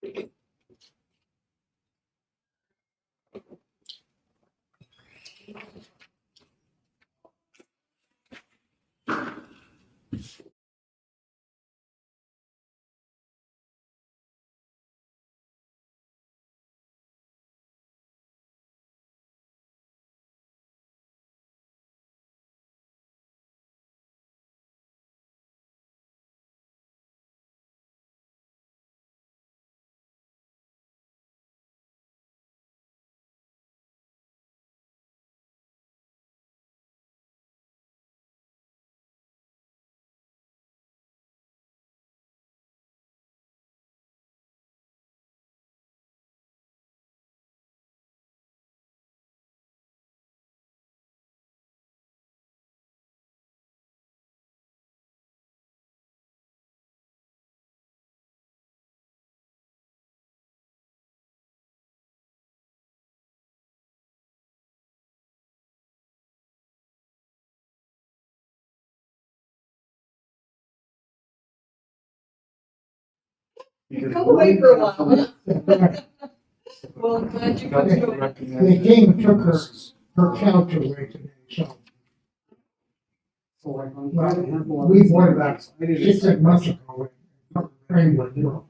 Go away for a while. Well, glad you could join. The king took her couch away today, so. Well, we bought that 6 months ago. Anyway, you know.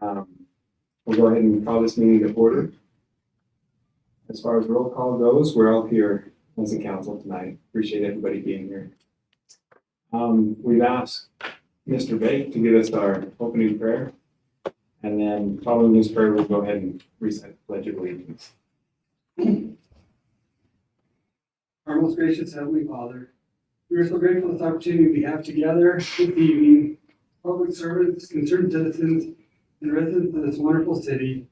We'll go ahead and call this meeting to order. As far as roll call goes, we're all here as a council tonight. Appreciate everybody being here. We've asked Mr. Bake to give us our opening prayer. And then following his prayer, we'll go ahead and recite the Pledge of Allegiance. Our most gracious Heavenly Father, we are so grateful for this opportunity we have together this evening, public servants, concerned citizens, and residents of this wonderful city.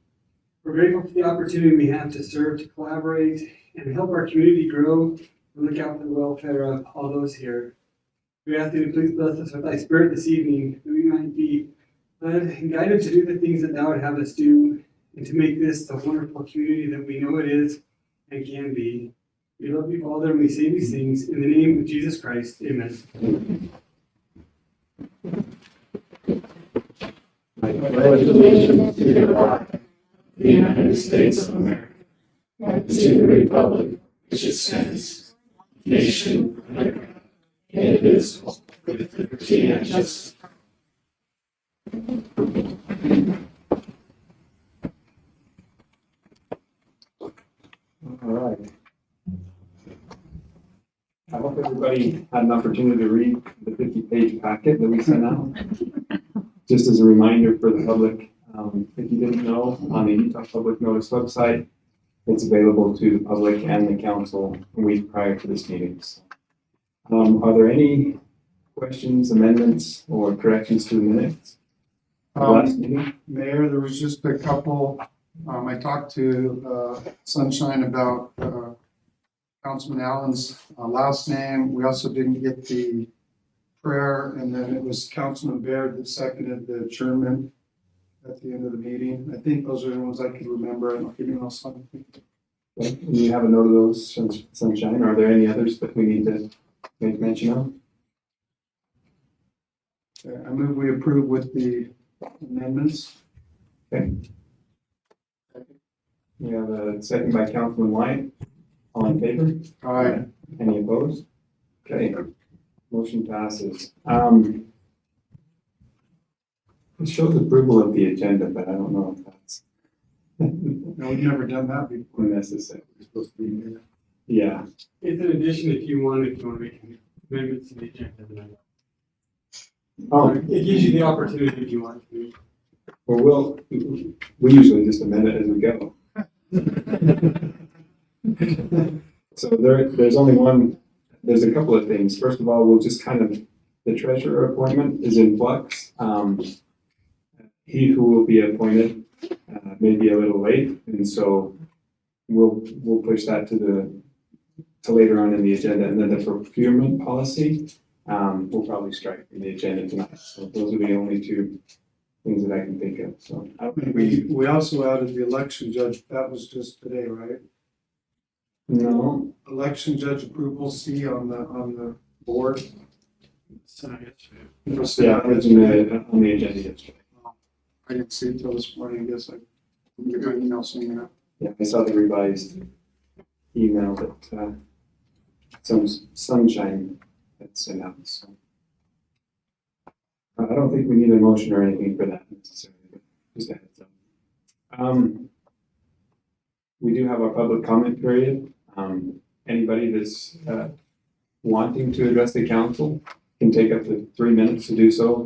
We're grateful for the opportunity we have to serve, to collaborate, and help our community grow and look out for the welfare of all those here. We ask you to please bless us with thy spirit this evening, that we might be led and guided to do the things that thou would have us do, and to make this the wonderful community that we know it is and can be. We love you, Father, and we say these things in the name of Jesus Christ. Amen. I pledge allegiance to the flag of the United States of America, and to the republic which it stands, nation under God, indivisible, with liberty and justice. All right. I hope everybody had an opportunity to read the 50-page packet that we sent out. Just as a reminder for the public, if you didn't know, on the Utah Public Notice website, it's available to the public and the council a week prior to this meeting. So, are there any questions, amendments, or corrections to the minutes? Last meeting? Mayor, there was just a couple, I talked to Sunshine about Councilman Allen's last name. We also didn't get the prayer, and then it was Councilman Baird that seconded the adjournment at the end of the meeting. I think those are the ones I could remember. I don't know if anyone else. Okay. Do you have a note of those, Sunshine? Are there any others that we need to make mention of? Okay, I move we approve with the amendments. Okay. We have a second by Councilman White. All in favor? Aye. Any opposed? Okay, motion passes. It shows approval of the agenda, but I don't know if that's No, we've never done that before. necessary. We're supposed to be here. Yeah, It's an addition if you want to make amendments to the agenda tonight. oh, It gives you the opportunity if you want to. well, we usually just amend it as we go. So there's only one, there's a couple of things. First of all, we'll just kind of, the treasurer appointment is in flux. He who will be appointed may be a little late, and so we'll push that to later on in the agenda. And then the procurement policy, we'll probably strike from the agenda tonight. So those are the only two things that I can think of. So I don't think We also added the election judge. That was just today, right? no. Election judge approval C on the board. Yeah, it was on the agenda yesterday. I didn't see it till this morning. I guess I didn't get my email soon enough. Yeah, I saw the revised email that some Sunshine had sent out. So I don't think we need a motion or anything for that necessarily, but just a heads up. We do have our public comment period. Anybody that's wanting to address the council can take up to 3 minutes to do so.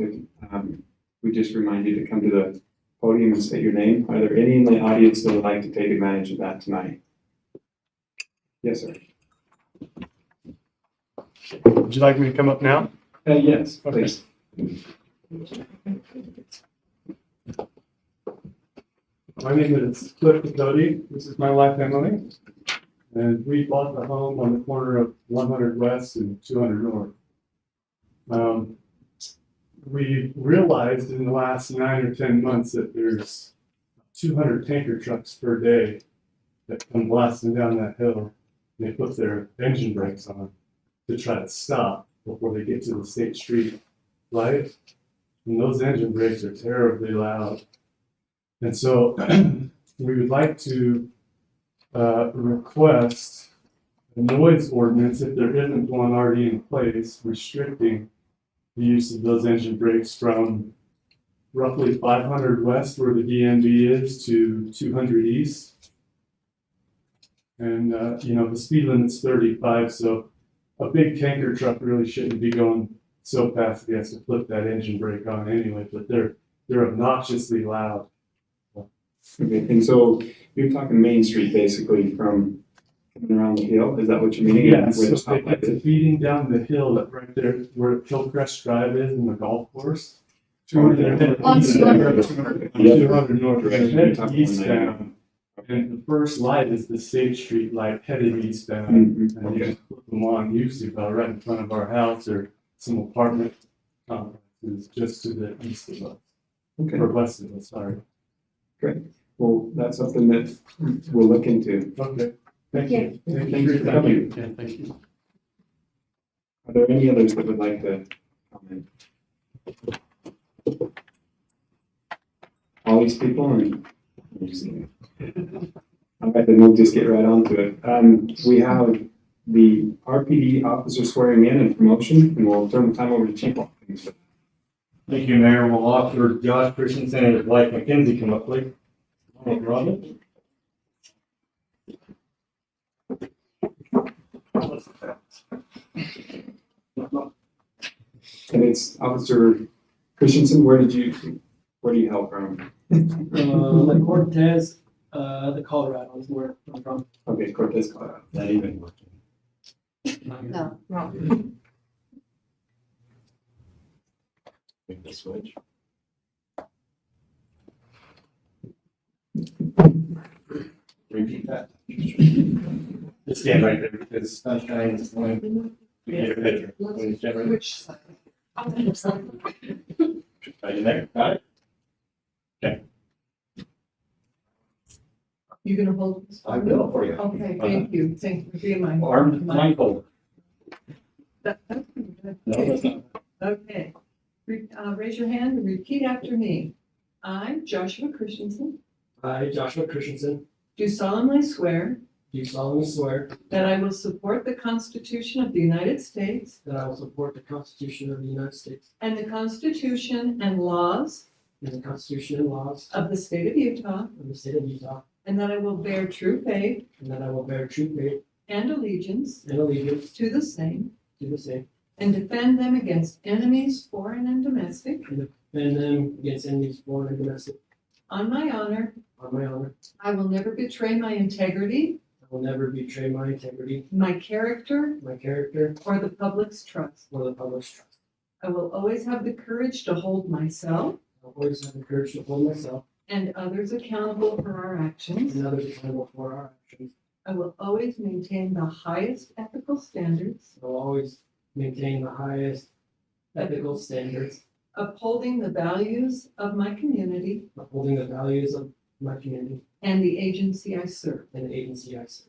We just remind you to come to the podium and state your name. Are there any in the audience that would like to take advantage of that tonight? Yes, sir. Would you like me to come up now? Yes, please. My name is Cliff Cody. This is my wife Emily. And we bought the home on the corner of 100 West and 200 North. We realized in the last 9 or 10 months that there's 200 tanker trucks per day that come blasting down that hill. They put their engine brakes on to try to stop before they get to the State Street light. And those engine brakes are terribly loud. And so we would like to request a noise ordinance, if there isn't one already in place, restricting the use of those engine brakes from roughly 500 west where the DMV is to 200 east. And, the speed limit's 35, so a big tanker truck really shouldn't be going so fast he has to flip that engine brake on anyway, but they're obnoxiously loud. Okay, and so you're talking Main Street basically from coming around the hill, is that what you mean? Yeah, Where the so stoplight it's is? feeding down the hill that right there where Hillcrest Drive is and the golf course. Oh, They're yeah. headed On east- 200. 200 north, they're Direction, headed top of eastbound. And the first light is the State Street light headed eastbound. Mhm, And you okay. just flip them on, usually about right in front of our house or some apartment complexes just to the east of us, Okay, or west of us, sorry. great. Well, that's something that we'll look into. Okay, thank you. Thanks for coming. Yeah, thank you. Are there any others that would like to comment? All these people and. All right, then we'll just get right on to it. We have the RPD officer swearing in and promotion, and we'll turn the time over to Chief. Thank you, Mayor. Will Officer Josh Christensen and his wife Mackenzie come up, please? Come up, Robin. And it's Officer Christensen, where do you hail from? The Cortez, the Colorado is where I'm from. Okay, Cortez, Colorado. Not even working. No, wrong. Make the switch. Repeat that. Just stand right there because sunshine is going to get a picture. When you stand right there. Which side? Right in there. Got it? You gonna hold this? I will for you. Okay, thank you. Thank you for being my. Armed blindfold. That's pretty good. No, that's not. Okay. Raise your hand and repeat after me. I, Joshua Christensen, I, Joshua Christensen, do solemnly swear do solemnly swear that I will support the Constitution of the United States that I will support the Constitution of the United States and the Constitution and laws and the Constitution and laws of the state of Utah, of the state of Utah, and that I will bear true faith and that I will bear true faith and allegiance and allegiance to the same to the same, and defend them against enemies, foreign and domestic, and defend them against enemies, foreign and domestic, on my honor. on my honor. I will never betray my integrity, I will never betray my integrity, my character, my character, or the public's trust. or the public's trust. I will always have the courage to hold myself I will always have the courage to hold myself and others accountable for our actions. and others accountable for our actions. I will always maintain the highest ethical standards, I will always maintain the highest ethical standards, upholding the values of my community upholding the values of my community and the agency I serve. and the agency I serve.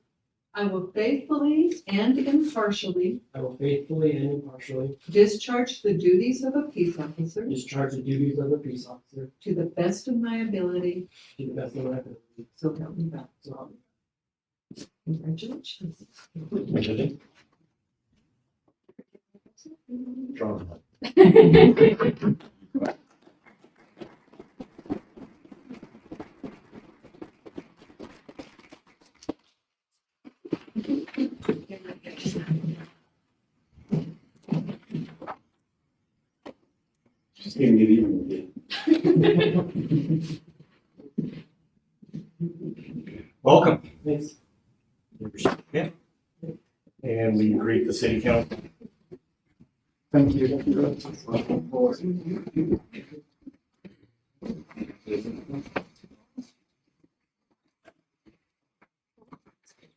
I will faithfully and impartially I will faithfully and impartially discharge the duties of a peace officer discharge the duties of a peace officer to the best of my ability, to the best of my ability. so help me God. So help me Congratulations. Strong. Just gonna get even with you. Welcome. Thanks. Yeah. And we greet the city council. Thank you.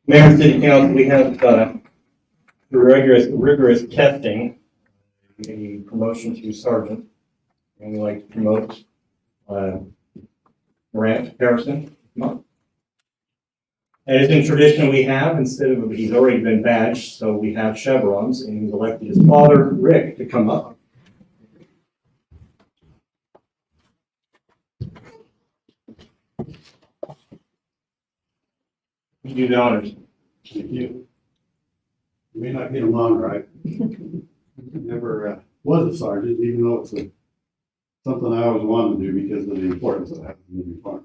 Mayor and City Council, we have rigorous testing, a promotion to sergeant, and we like to promote Grant Harrison. Come on. As in tradition, we have, instead of, he's already been badged, so we have chevrons, and we've elected his father, Rick, to come up. You do the honors. Thank you. You may not get along right. Never was a sergeant, even though it's a something I always wanted to do because of the importance of having a new farm.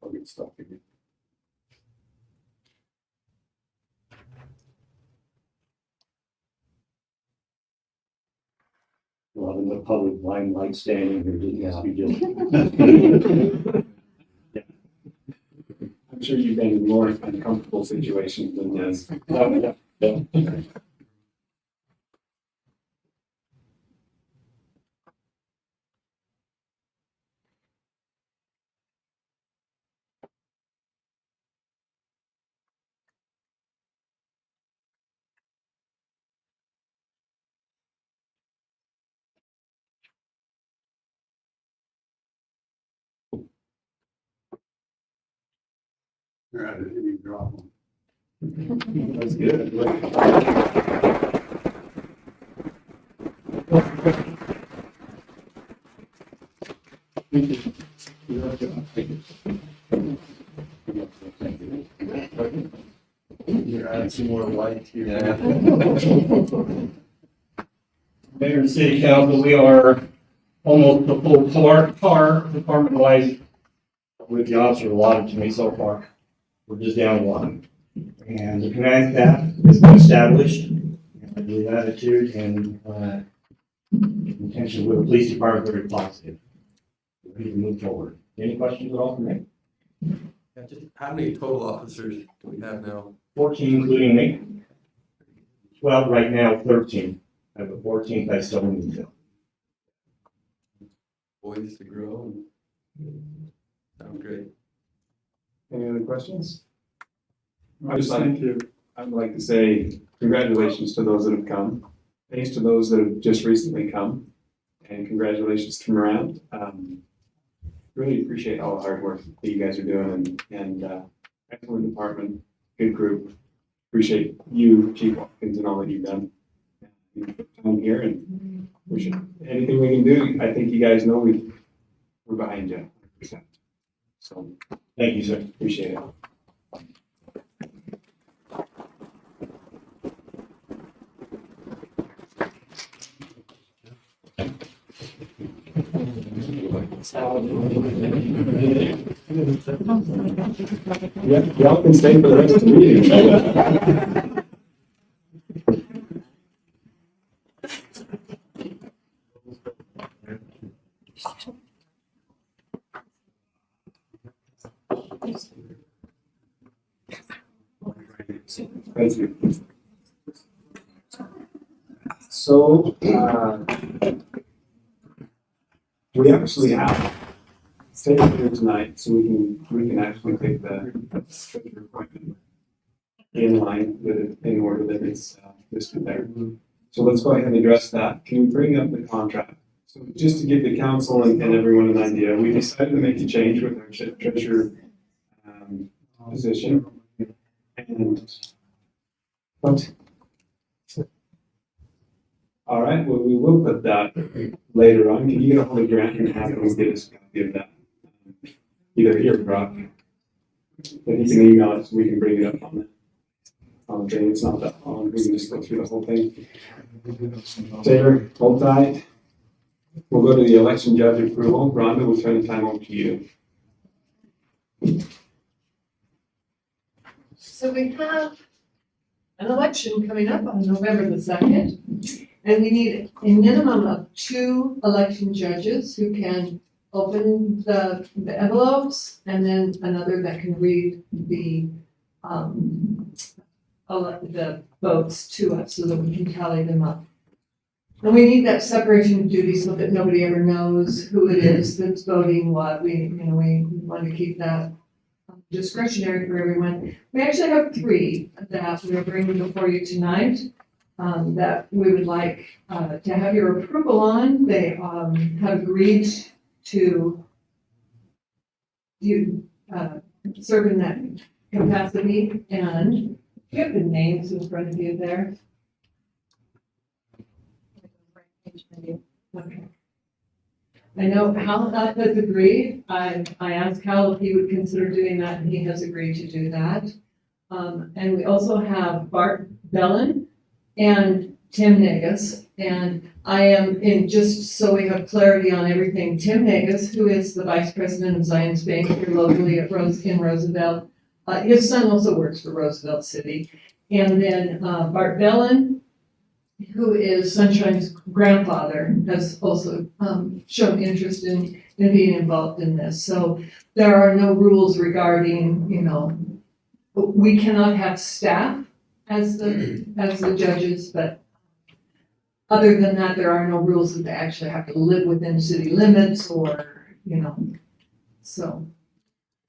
I'll get stuck again. Well, in the public limelight standing here didn't be just. I'm sure you've been in more uncomfortable situations than this. All right, I didn't even drop them. That's good. You're adding some more light here. Mayor and City Council, we are almost the full par department-wise with the officer allotted to me so far. We're just down one. And the command staff has been established. And the attitude and intention with the police department very positive. Ready to move forward. Any questions at all from me? Yeah, just how many total officers do we have now? 14, including me. Well, right now, 13. I have a 14th I still need to. Boys to grow and sounds great. Any other questions? I'd like to say congratulations to those that have come. Thanks to those that have just recently come. And congratulations to Morant. Really appreciate all the hard work that you guys are doing and excellent department, good group. Appreciate you, Chief Watkins, and all that you've done. Come here and we should, anything we can do, I think you guys know we're behind you 100%. So Thank you, sir. appreciate it. Yeah, y'all can stay for the rest of the meeting. Thank you. So, we actually have stayed here tonight, so we can actually take the treasurer appointment in line with it, in order that it's listed there. So let's go ahead and address that. Can we bring up the contract? So just to give the council and everyone an idea, we decided to make a change with our treasurer position. And what? All right, well, we will put that later on. Can you get a hold of Grant and have him get us a copy of that? Either here or Brock. If he can email it, so we can bring it up on the thing. It's not that long. We can just go through the whole thing. Taylor, hold tight. We'll go to the election judge approval. Rhonda, we'll turn the time over to you. So we have an election coming up on November the 2nd, and we need a minimum of 2 election judges who can open the envelopes, and then another that can read the votes to us so that we can tally them up. And we need that separation of duties so that nobody ever knows who it is that's voting what. We want to keep that discretionary for everyone. We actually have three that we're bringing before you tonight, that we would like, to have your approval on. They, have agreed to serve in that capacity, and you have the names in front of you there. Okay. I know Hal has agreed. I asked Hal if he would consider doing that, and he has agreed to do that. And we also have Bart Bellin and Tim Negus. And I am in, just so we have clarity on everything, Tim Negus, who is the vice president of Zions Bank here locally in Roosevelt. His son also works for Roosevelt City. And then Bart Bellin, who is Sunshine's grandfather, has also shown interest in being involved in this. So there are no rules regarding, we cannot have staff as the judges, but other than that, there are no rules that they actually have to live within city limits or, so.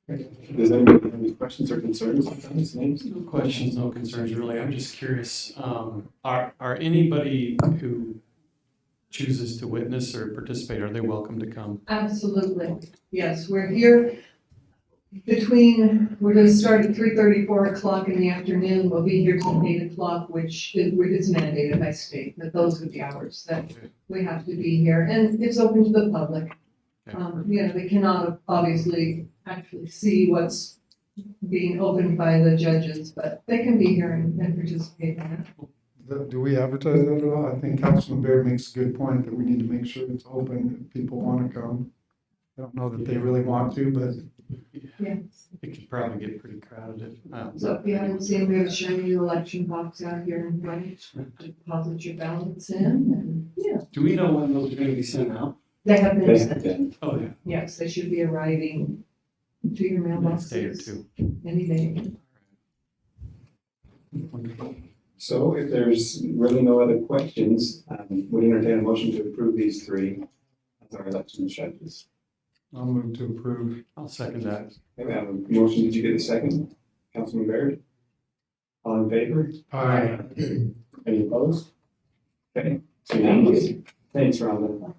Does anybody have any questions or concerns on these names? No questions, no concerns, really. I'm just curious, are anybody who chooses to witness or participate, are they welcome to come? Absolutely. Yes, we're here we're gonna start at 3:30, 4 o'clock in the afternoon. We'll be here till 8 o'clock, which is mandated by state, that those are the hours that we have to be here. And it's open to the public. They cannot obviously actually see what's being opened by the judges, but they can be here and participate in it. Do we advertise that at all? I think Councilman Baird makes a good point that we need to make sure it's open if people want to come. I don't know that they really want to, but Yeah. It could probably get pretty crowded. So if you haven't seen, we have a shiny election box out here in front, deposit your ballots in, and Do we know when those are going to be sent out? they have been They sent. have been. Oh, yeah. Yes, they should be arriving to your Next day or mailboxes two. any day. So if there's really no other questions, we entertain a motion to approve these three as our election judges. I'll move to approve. I'll second that. Okay, we have a motion. Did you get a second? Councilman Baird? All in favor? Aye. Any opposed? Okay, so unanimous. Thanks, Rhonda.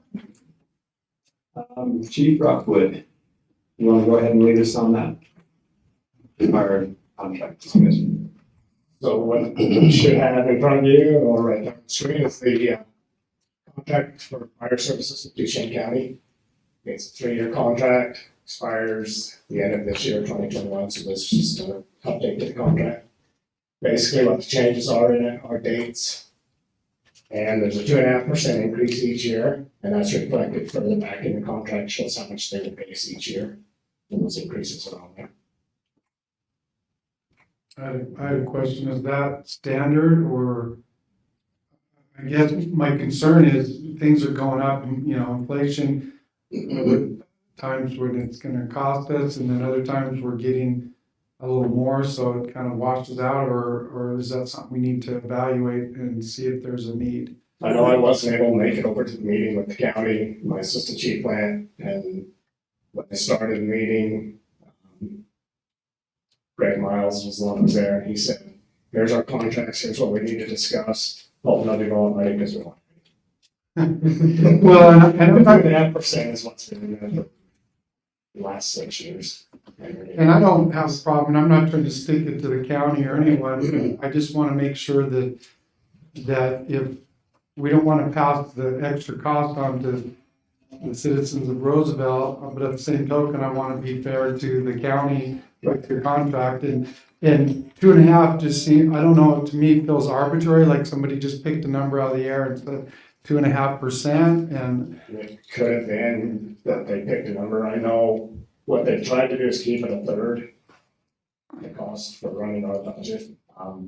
Chief Rockwood, you want to go ahead and lead us on that? Our contract discussion. So what you should have in front of you or right down the screen is the contract for fire services in Duchesne County. It's a 3-year contract, expires the end of this year, 2021, so this is just an update to the contract. Basically what the changes are in it are dates. And there's a 2.5% increase each year, and that's reflected further back in the contract, shows how much they would pay us each year. And those increases are on there. I had a question. Is that standard or? I guess my concern is things are going up and, inflation, times when it's gonna cost us and then other times we're getting a little more, so it kind of washes out, or is that something we need to evaluate and see if there's a need? I know I wasn't able to make it over to the meeting with the county, my assistant chief went, and when they started the meeting, Greg Miles was the one who was there, and he said, here's our contracts, here's what we need to discuss, hope nothing going right because we're not. Well, and I'm not, 2.5% is what's been in there for the last 6 years. and I don't have a problem, I'm not trying to stick it to the county or anyone, I just wanna make sure that if we don't wanna pass the extra cost on to the citizens of Roosevelt, but at the same token, I wanna be fair to the county with your contract, and 2.5 just seem, I don't know, to me feels arbitrary, like somebody just picked a number out of the air and said 2.5%, and It could have been that they picked a number, I know what they tried to do is keep it a third. The cost for running our budget,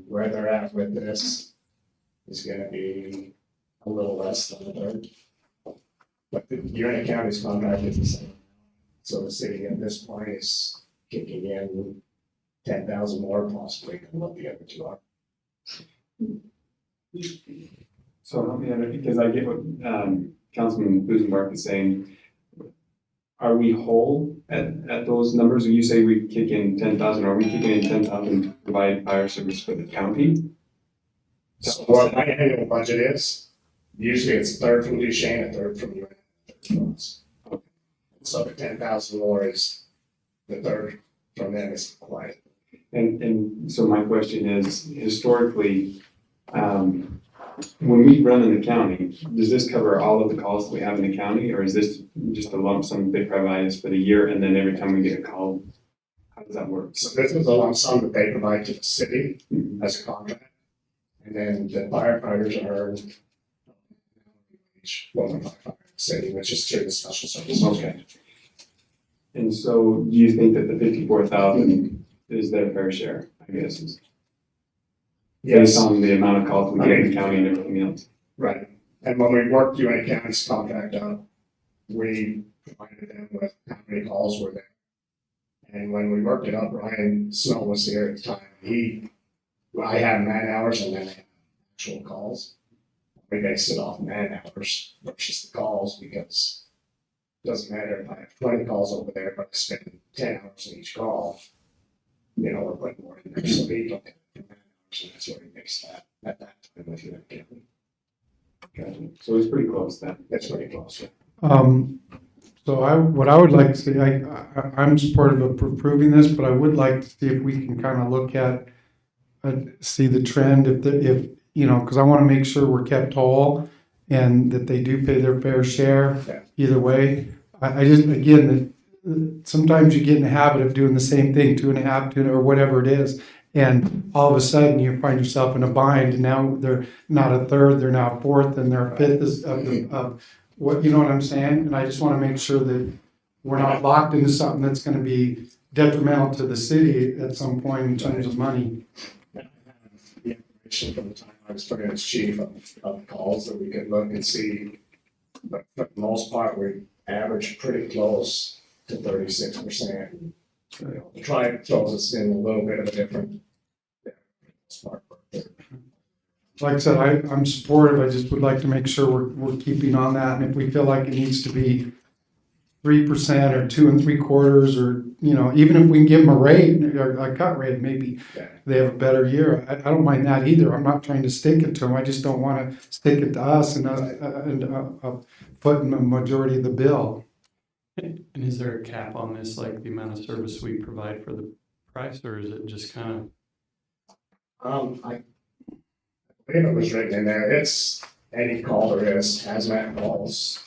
where they're at with this is gonna be a little less than a third. But the Uinta County's contract is the same. So the city at this point is kicking in 10,000 more possibly than what the other two are. So help me out, because I get what Councilman Busenbark is saying. are we whole at those numbers? When you say we kick in 10,000, are we kicking in 10,000 to provide fire service for the county? So what my annual budget is, usually it's a third from Duchesne, a third from UN, a third from us. So the 10,000 more is the third from them is quiet. And so my question is, historically, when we run in the county, does this cover all of the calls that we have in the county, or is this just a lump sum they provide us for the year, and then every time we get a call, how does that work? So this is a lump sum that they provide to the city as a contract. And then the firefighters are each 1.5 in the city, which is through the special service. Okay. And so do you think that the 54,000 is their fair share, I guess, is based on the amount of calls we get in the county and everything else? Right. And when we worked UN County's contract out, we provided them with how many calls were there. And when we worked it up, Ryan Snow was here at the time. I had man hours and then I had actual calls. We based it off man hours versus the calls because it doesn't matter if I have 20 calls over there, but I spend 10 hours in each call, we're putting more in there. So we look at the man hours and that's where we makes that at that time with you. Gotcha. So it's pretty close then. That's pretty close. So what I would like to see, I'm supportive of approving this, but I would like to see if we can kind of look at, see the trend if because I want to make sure we're kept whole and that they do pay their fair share either way. I just, again, sometimes you get in the habit of doing the same thing, 2.5, or whatever it is. And all of a sudden you find yourself in a bind and now they're not a third, they're now a fourth and they're a fifth of what, you know what I'm saying? And I just want to make sure that we're not locked into something that's going to be detrimental to the city at some point in terms of money. The information from the time I was put in as chief of calls that we could look and see, but for the most part, we average pretty close to 36%. The tribe throws us in a little bit of a different part. Like I said, I'm supportive. I just would like to make sure we're keeping on that. And if we feel like it needs to be 3% or 2 3/4, or, even if we can give them a rate, or a cut rate, maybe they have a better year. I don't mind that either. I'm not trying to stick it to them. I just don't want to stick it to us and footing the majority of the bill. And is there a cap on this, like the amount of service we provide for the price, or is it just kind of? I believe it was written in there. It's any call there is, hazmat calls,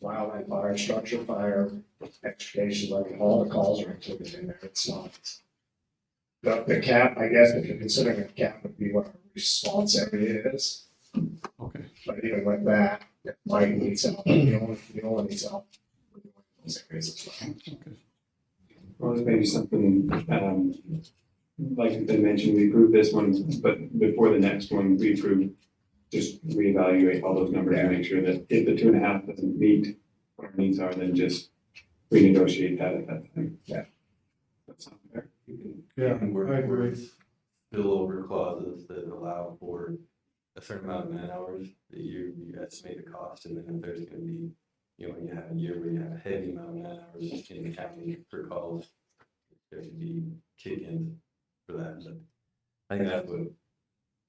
wildland fire, structure fire, extrication, all the calls are included in there. It's not. The cap, I guess, if you're considering a cap, would be what our response area is. Okay. But even with that, if Mike needs help, you only needs help. Those areas as well. Okay. Well, there's maybe something, like they mentioned, we approved this one, but before the next one, we approved, just reevaluate all those numbers and make sure that if the 2.5 doesn't meet what our needs are, then just renegotiate that at that time. Yeah. That sounds fair. Yeah, And I agree. spillover clauses that allow for a certain amount of man hours that you estimate the cost, and then if there's gonna be, you have a year where you have a heavy amount of man hours in the county for calls, there should be kick-ins for that, but I think that's what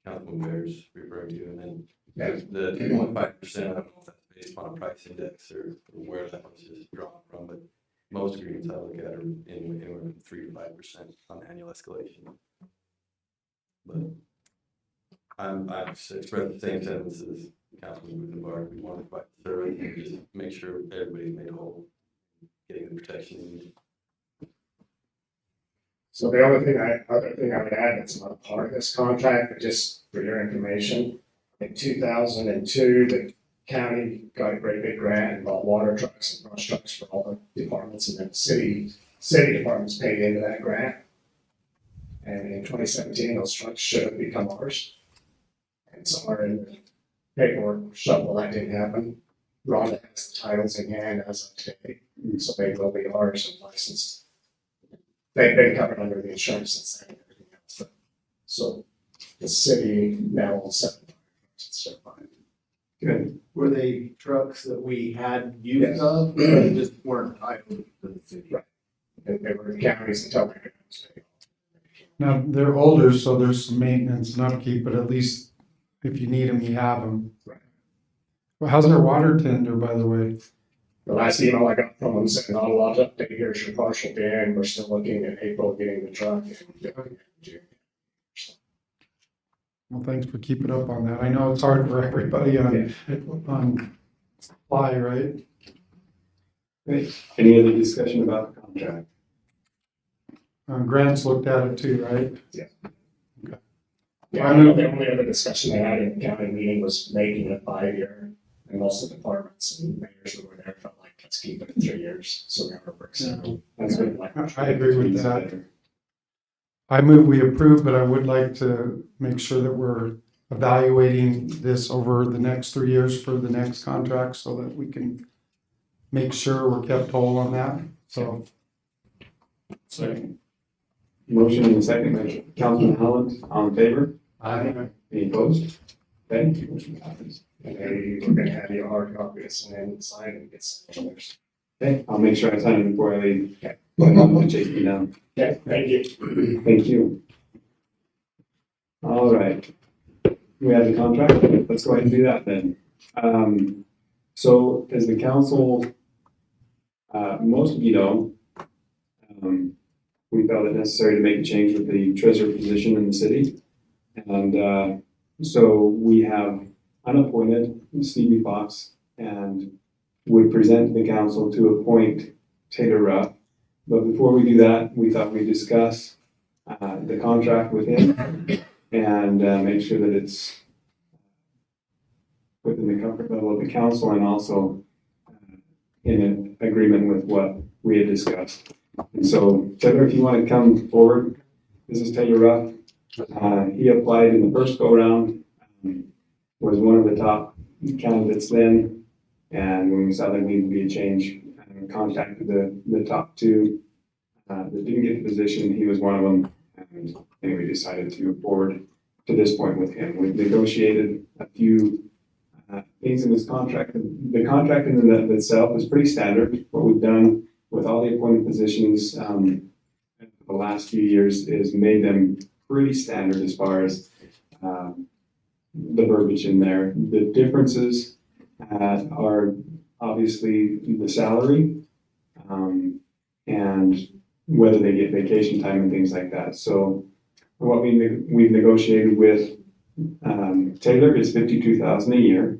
Councilman Bear's referring to, and then the 2.5%, I don't know if that's based on a price index or where that was just drawn from, but most agreements I look at are anywhere from 3 to 5% on annual escalation. But I've expressed the same sentiments as Councilman Gutenberg. We want to fight the service and just make sure everybody's made whole, getting the protection they need. So the other thing I would add that's not a part of this contract, but just for your information, in 2002, the county got a great big grant and bought water trucks and brush trucks for all the departments, and then the city departments paid into that grant. And in 2017, those trucks should have become ours. And somewhere in the paperwork shuffle, that didn't happen. Rhonda has the titles in hand as of today, so they will be ours and licensed. They've been covered under the insurance since then and everything else. So the city now owns 7 trucks instead of 5. Good. Were they trucks that we had use of, or they just weren't titled to the city? Right. They were counties until they could stay. Now, they're older, so there's some maintenance and upkeep, but at least if you need them, you have them. Right. Well, how's our water tender, by the way? The last email I got from them said not a lot to update, here's your partial bin, we're still looking at April getting the truck. And June. Well, thanks for keeping up on that. I know it's hard for everybody on supply, right? Great. Any other discussion about the contract? Grant's looked at it too, right? Yeah, I know the only other discussion they had in the county meeting was making it 5 year, and most of the departments and mayors that were there felt like, let's keep it at 3 years, so we have a brick circle. That's been like. I agree with that. I move we approve, but I would like to make sure that we're evaluating this over the next 3 years for the next contract so that we can make sure we're kept whole on that. So. Second. Motion and a second by Councilman Holland, all in favor? Aye. Any opposed? Okay, motion passes. And they were gonna have you a hard copy of and then sign and get sent. Okay, I'll make sure I sign it before I leave. Okay. But I'm gonna chase you down. Okay, thank you. Thank you. All right. We have the contract. Let's go ahead and do that then. So as the council, most of you know, we felt it necessary to make a change with the treasurer position in the city. And so we have unappointed Stevie Fox and would present the council to appoint Taylor Ruff. But before we do that, we thought we'd discuss the contract with him and make sure that it's within the comfort level of the council and also in an agreement with what we had discussed. And so, Taylor, if you want to come forward, this is Taylor Ruff. He applied in the first go-round, was one of the top candidates then, and when we saw there needed to be a change, contacted the top two that didn't get the position. He was one of them, and anyway, decided to move forward to this point with him. We've negotiated a few things in this contract. The contract in and of itself is pretty standard. What we've done with all the appointed positions the last few years is made them pretty standard as far as the verbiage in there. The differences are obviously the salary and whether they get vacation time and things like that. So what we've negotiated with Taylor is $52,000 a year.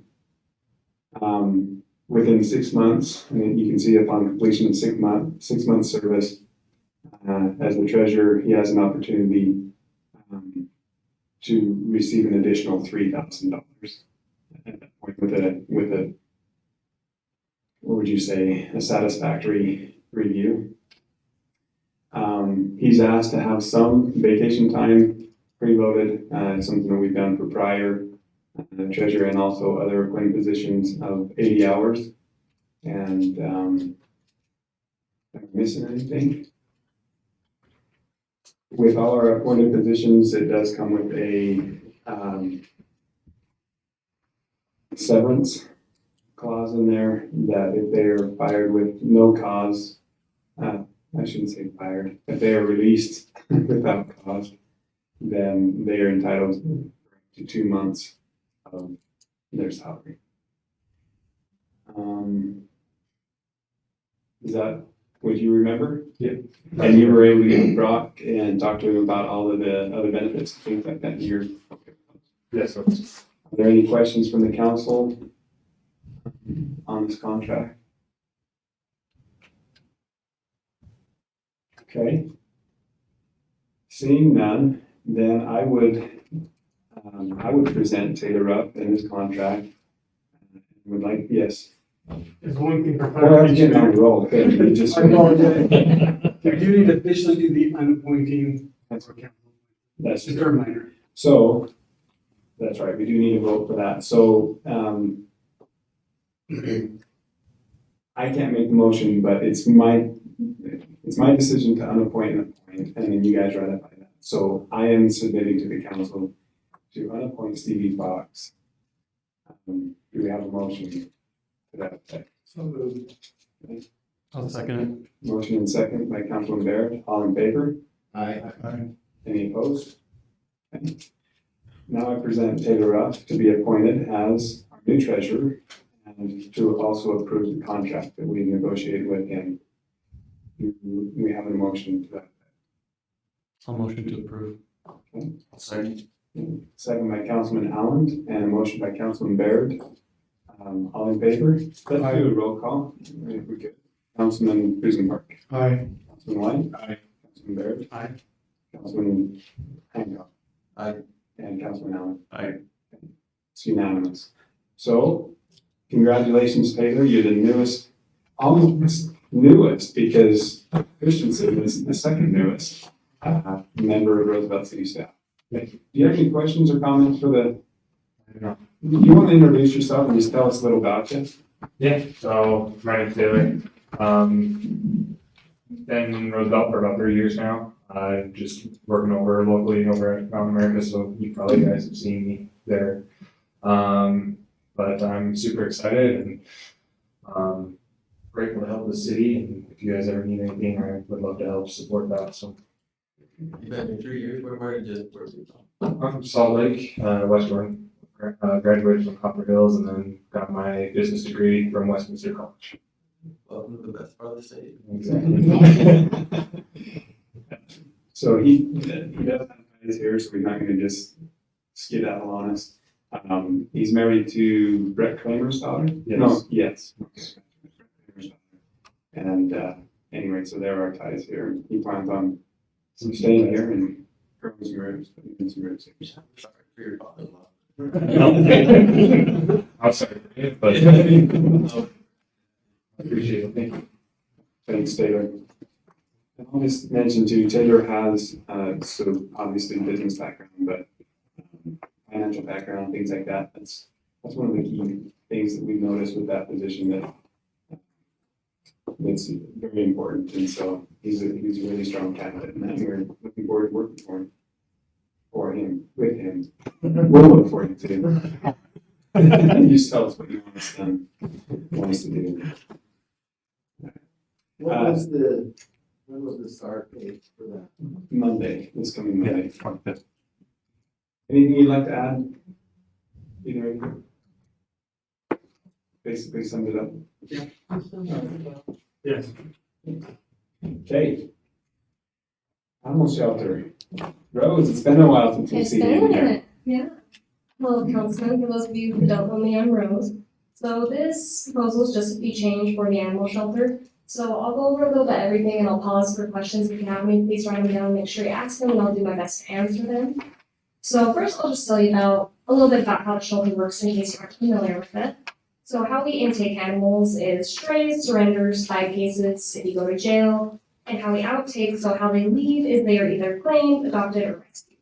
Within 6 months, and you can see upon completion of 6 months service as the treasurer, he has an opportunity to receive an additional $3,000 at that point with a what would you say, a satisfactory review. He's asked to have some vacation time preloaded, something that we've done for prior treasurer and also other appointed positions of 80 hours. And am I missing anything? With all our appointed positions, it does come with a severance clause in there that if they are fired with no cause, I shouldn't say fired, if they are released without cause, then they are entitled to 2 months of their salary. Is that what you remember? Yeah. And you were able to get Brock and talk to him about all of the other benefits, things like that. Yes, sir. Are there any questions from the council on this contract? Okay. Seeing none, then I would present Taylor Rupp in his contract. Would like, yes. There's one thing for Well, I was getting on clarification. the roll. Okay, you just. I apologize. We do need to officially do the unappointing. That's for council. That's Just a reminder. So, that's right, we do need a vote for that. So, I can't make the motion, but it's my decision to unappoint and appoint, and then you guys ratify that. So I am submitting to the council to unappoint Stevie Fox Do we have a motion to that effect? So moved. I'll second Motion and second by Councilman Barrett. All in favor? Aye. Any opposed? Okay. Now I present Taylor Ruff to be appointed as our new treasurer and to also approve the contract that we negotiated with him. Do we have a motion to that? I'll motion to approve. Okay. I'll second. Second by Councilman Allen and a motion by Councilman Baird. All in favor? Let's do a roll call. If we could. Councilman Kuzenpark. Aye. Councilman White. Aye. Councilman Baird. Aye. Councilman Hancock. Aye. And Councilman Allen. Aye. It's unanimous. So, congratulations, Taylor. You're the almost newest, because Christensen is the second newest member of Roosevelt City staff. Do you have any questions or comments for the? You want to introduce yourself and just tell us a little about you? Yeah, so my name's Taylor. Been in Roosevelt for about 3 years now. Just working locally over at Mountain America, so you probably guys have seen me there. But I'm super excited and grateful to help the city. And if you guys ever need anything, I would love to help support that. So You've been here 3 years, where did you I'm from Salt Lake, West Jordan. Graduated from Copper Hills and then got my business degree from Westminster College. Welcome to the best part of the state. Exactly. So he does have his hair, so we're not going to just skedaddle on us. He's married to Brett Kramer's daughter? Yes. No, yes. And anyway, so there are ties here. He plans on staying here and growing some ribs, putting in some ribs. Sorry for your father-in-law. I'm sorry, but I appreciate it. Thank you. Thanks, Taylor. And I'll just mention too, Taylor has, so obviously business background, but financial background, things like that. That's one of the key things that we've noticed with that position that's very important. And so he's a really strong candidate, and we're looking forward to working with him. We'll look for him too. You just tell us what you want us to do. When was the start date for that? Monday, this coming Monday. Anything you'd like to add? Either of you? Basically summed it up. Yes. Okay. Animal shelter. Rose, it's been a while since we've It's seen been a you here. minute, yeah. Hello, Councilman, for those of you who don't know me, I'm Rose. So this proposal is just a fee change for the animal shelter. So I'll go over a little bit everything and I'll pause for questions. If you have any, please write them down, make sure you ask them, and I'll do my best to answer them. So first, I'll just tell you a little bit about how the shelter works in case you aren't familiar with it. So how we intake animals is strays, surrenders, 5 cases if you go to jail, and how we outtake, so how they leave is they are either claimed, adopted, or rescued.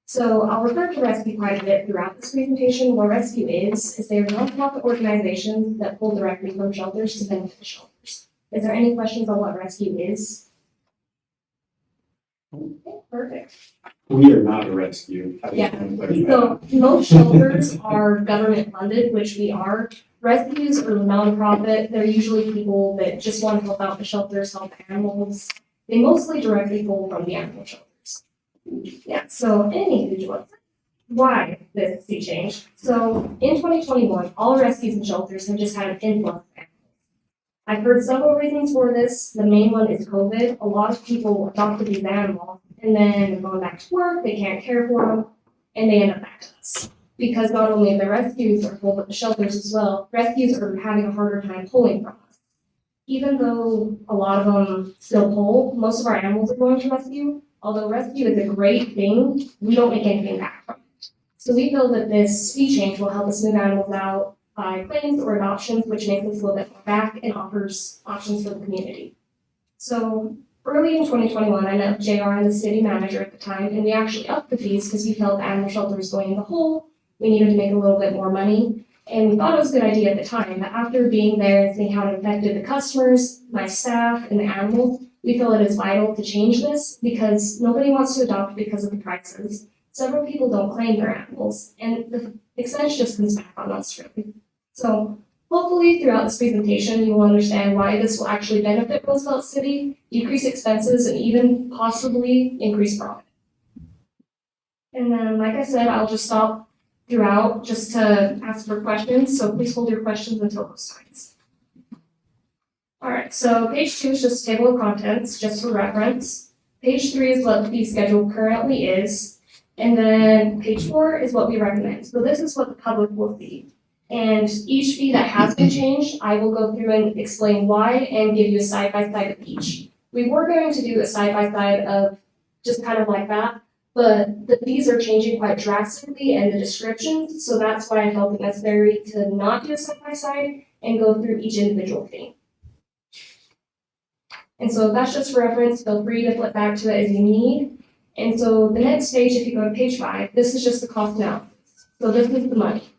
So I'll refer to rescue quite a bit throughout this presentation. What rescue is they are nonprofit organizations that pull directly from shelters to benefit the shelters. Is there any questions on what rescue is? Okay, perfect. We are not a rescue. I just Yeah. want to clarify So most shelters are government funded, which we are. Rescues are nonprofit. They're usually people that just want to help out the shelters, help animals. They mostly directly pull from the animal shelters. Yeah, so anywho, why this fee change? So in 2021, all rescues and shelters have just had an influx of animals. I've heard several reasons for this. The main one is COVID. A lot of people adopted these animals and then they're going back to work, they can't care for them, and they end up back to us. Because not only the rescues are full, but the shelters as well, rescues are having a harder time pulling from us. Even though a lot of them still pull, most of our animals are going to rescue. Although rescue is a great thing, we don't make anything back from it. So we feel that this fee change will help us move animals out by claims or adoptions, which makes us a little bit more back and offers options for the community. So early in 2021, I met with JR and the city manager at the time, and we actually upped the fees because we felt the animal shelter was going in the hole. We needed to make a little bit more money. And we thought it was a good idea at the time, but after being there and seeing how it affected the customers, my staff, and the animals, we feel it is vital to change this because nobody wants to adopt because of the prices. several people don't claim their animals, and the expense just comes back on us, really. So hopefully throughout this presentation, you will understand why this will actually benefit Roosevelt City, decrease expenses, and even possibly increase profit. And then, like I said, I'll just stop throughout just to ask for questions, so please hold your questions until those times. All right, so page 2 is just a table of contents, just for reference. Page 3 is what the fee schedule currently is, and then page 4 is what we recommend. So this is what the public will see. And each fee that has been changed, I will go through and explain why and give you a side-by-side of each. We were going to do a side-by-side of just kind of like that, but the fees are changing quite drastically and the descriptions, so that's why I felt it necessary to not do a side-by-side and go through each individual fee. And so that's just for reference, feel free to flip back to it as you need. And so the next page, if you go to page 5, this is just the cost analysis. So this is the money.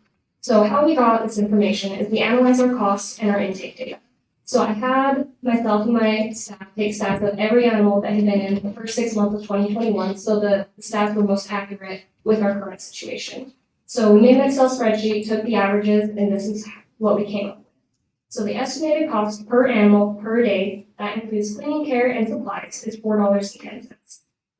So how we got this information is we analyze our costs and our intake data. So I had myself and my staff take stats of every animal that had been in the first 6 months of 2021, so the stats were most accurate with our current situation. So we made an Excel spreadsheet, took the averages, and this is what we came up with. So the estimated cost per animal per day, that includes cleaning, care, and supplies, is $4.10.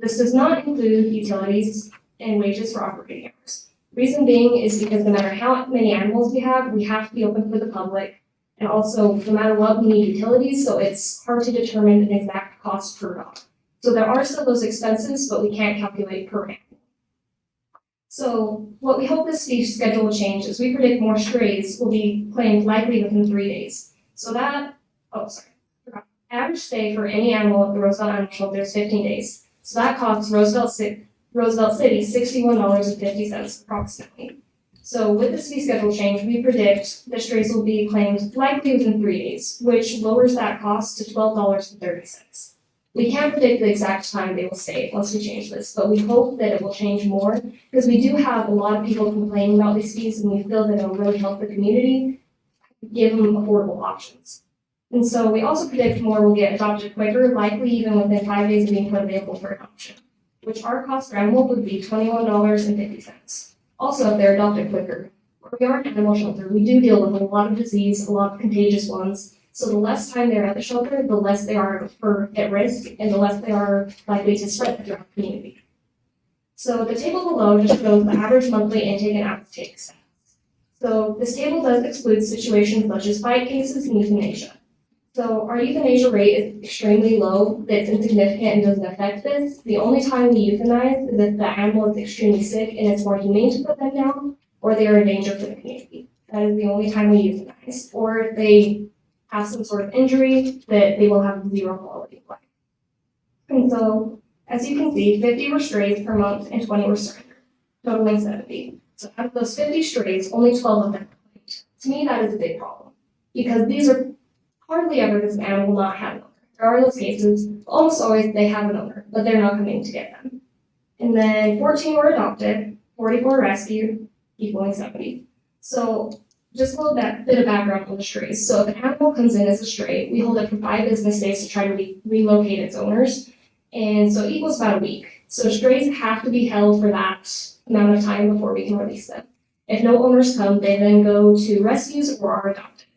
This does not include utilities and wages for operating hours. Reason being is because no matter how many animals we have to be open for the public. And also, no matter what, we need utilities, so it's hard to determine an exact cost per dog. So there are still those expenses, but we can't calculate per animal. So what we hope this fee schedule will change is we predict more strays will be claimed likely within 3 days. So that, average stay for any animal at the Roosevelt Animal Shelter is 15 days. So that costs Roosevelt City $61.50 approximately. So with this fee schedule change, we predict the strays will be claimed likely within 3 days, which lowers that cost to $12.30. We can't predict the exact time they will stay once we change this, but we hope that it will change more because we do have a lot of people complaining about these fees and we feel that it will really help the community, give them affordable options. And so we also predict more will get adopted quicker, likely even within 5 days of being put available for adoption, which our cost per animal would be $21.50. Also, if they're adopted quicker, we are an animal shelter. We do deal with a lot of disease, a lot of contagious ones. So the less time they're at the shelter, the less they are at risk, and the less they are likely to spread throughout the community. So the table below just shows the average monthly intake and outtake stats. So this table does exclude situations such as fight cases and euthanasia. So our euthanasia rate is extremely low, that's insignificant and doesn't affect this. The only time we euthanize is if the animal is extremely sick and it's more humane to put them down, or they are a danger for the community. That is the only time we euthanize. Or if they have some sort of injury, that they will have 0 quality of life. And so, as you can see, 50 were strays per month and 20 were surrendered, totaling 70. So out of those 50 strays, only 12 of them were claimed. To me, that is a big problem, because these are hardly ever does an animal not have an owner. There are those cases, almost always they have an owner, but they're not coming to get them. And then 14 were adopted, 44 rescued, equaling 70. So just a little bit of background on the strays. So if an animal comes in as a stray, we hold it for 5 business days to try to relocate its owners. And so it equals about a week. So strays have to be held for that amount of time before we can release them. If no owners come, they then go to rescues or are adopted.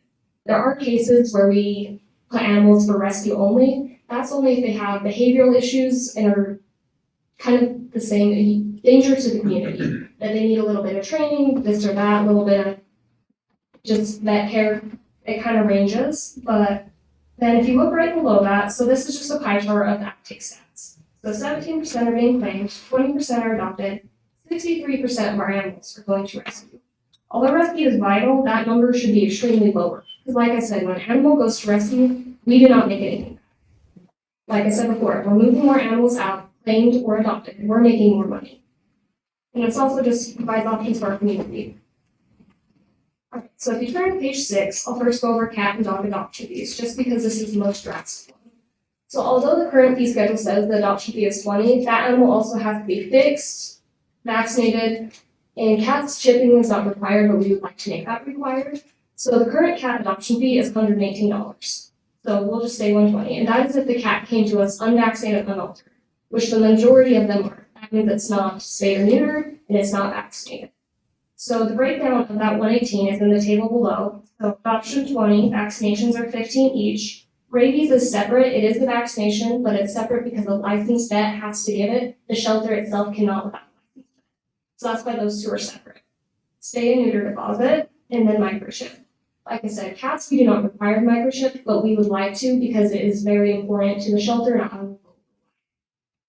There are cases where we put animals for rescue only. That's only if they have behavioral issues and are kind of the same danger to the community. That they need a little bit of training, this or that, a little bit of just vet care. It kind of ranges. But then if you look right below that, so this is just a pie chart of outtake stats. So 17% are being claimed, 20% are adopted, 63% of our animals are going to rescue. Although rescue is vital, that number should be extremely lower. Because like I said, when an animal goes to rescue, we do not make anything back. Like I said before, if we're moving more animals out, claimed or adopted, we're making more money. And it's also just provides options for our community. Alright, so if you turn to page 6, I'll first go over cat and dog adoption fees, just because this is the most drastic one. So although the current fee schedule says the adoption fee is $20, that animal also has to be fixed, vaccinated, and cats chipping is not required, but we would like to make that required. So the current cat adoption fee is $118. So we'll just say $120, and that is if the cat came to us unvaccinated, unaltered, which the majority of them are. That means it's not spayed or neutered and it's not vaccinated. So the breakdown of that 118 is in the table below. So adoption 20, vaccinations are 15 each. Rabies is separate. It is the vaccination, but it's separate because a licensed vet has to give it. The shelter itself cannot without a licensed vet. So that's why those two are separate. Spay and neuter deposit, and then microchip. Like I said, cats, we do not require microchip, but we would like to because it is very important to the shelter and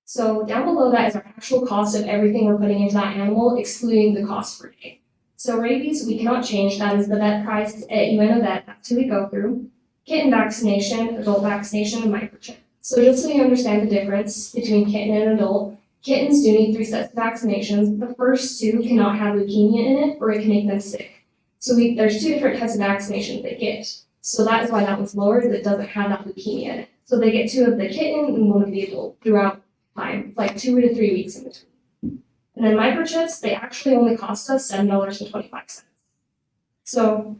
so down below that is our actual cost of everything we're putting into that animal, excluding the cost per day. So rabies, we cannot change. That is the vet price at UNO Vet. That's who we go through. Kitten vaccination, adult vaccination, and microchip. So just so you understand the difference between kitten and adult, kittens do need 3 sets of vaccinations. The first 2 cannot have leukemia in it, or it can make them sick. So there's 2 different types of vaccinations they get. So that is why that one's lower, is it doesn't have that leukemia in it. So they get 2 of the kitten and 1 of the adult throughout time, like 2 to 3 weeks in between. And then microchips, they actually only cost us $7.25. So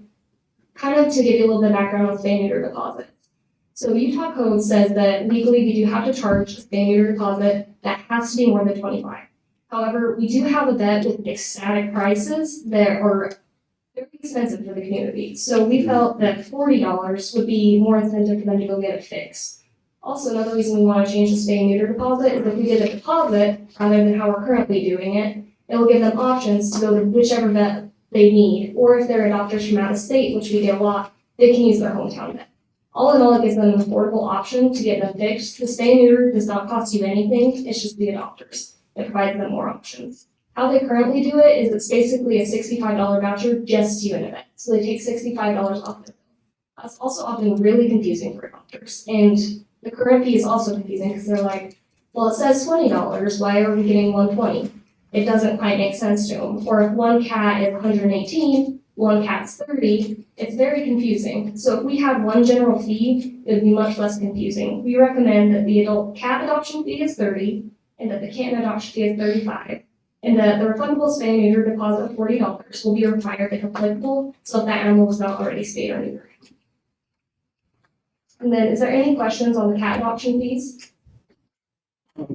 kind of to give you a little bit of background on spay and neuter deposit. So Utah code says that legally we do have to charge a spay and neuter deposit that has to be more than 25. However, we do have a vet with ecstatic prices that are very expensive for the community. So we felt that $40 would be more incentive for them to go get it fixed. Also, another reason we want to change the spay and neuter deposit is if we did a deposit rather than how we're currently doing it, it will give them options to go to whichever vet they need, or if they're adopters from out of state, which we get a lot, they can use their hometown vet. All in all, it gives them an affordable option to get them fixed. The spay and neuter does not cost you anything, it's just the adopters. It provides them more options. How they currently do it is it's basically a $65 voucher just to you in a vet. So they take $65 off their bill. That's also often really confusing for adopters. And the current fee is also confusing because they're like, well, it says $20, why are we getting $120? It doesn't quite make sense to them. Or if one cat is $118, one cat's $30, it's very confusing. So if we had one general fee, it would be much less confusing. We recommend that the adult cat adoption fee is $30, and that the kitten adoption fee is $35, and that the refundable spay and neuter deposit of $40 will be required if applicable, so if that animal was not already spayed or neutered. And then, is there any questions on the cat adoption fees?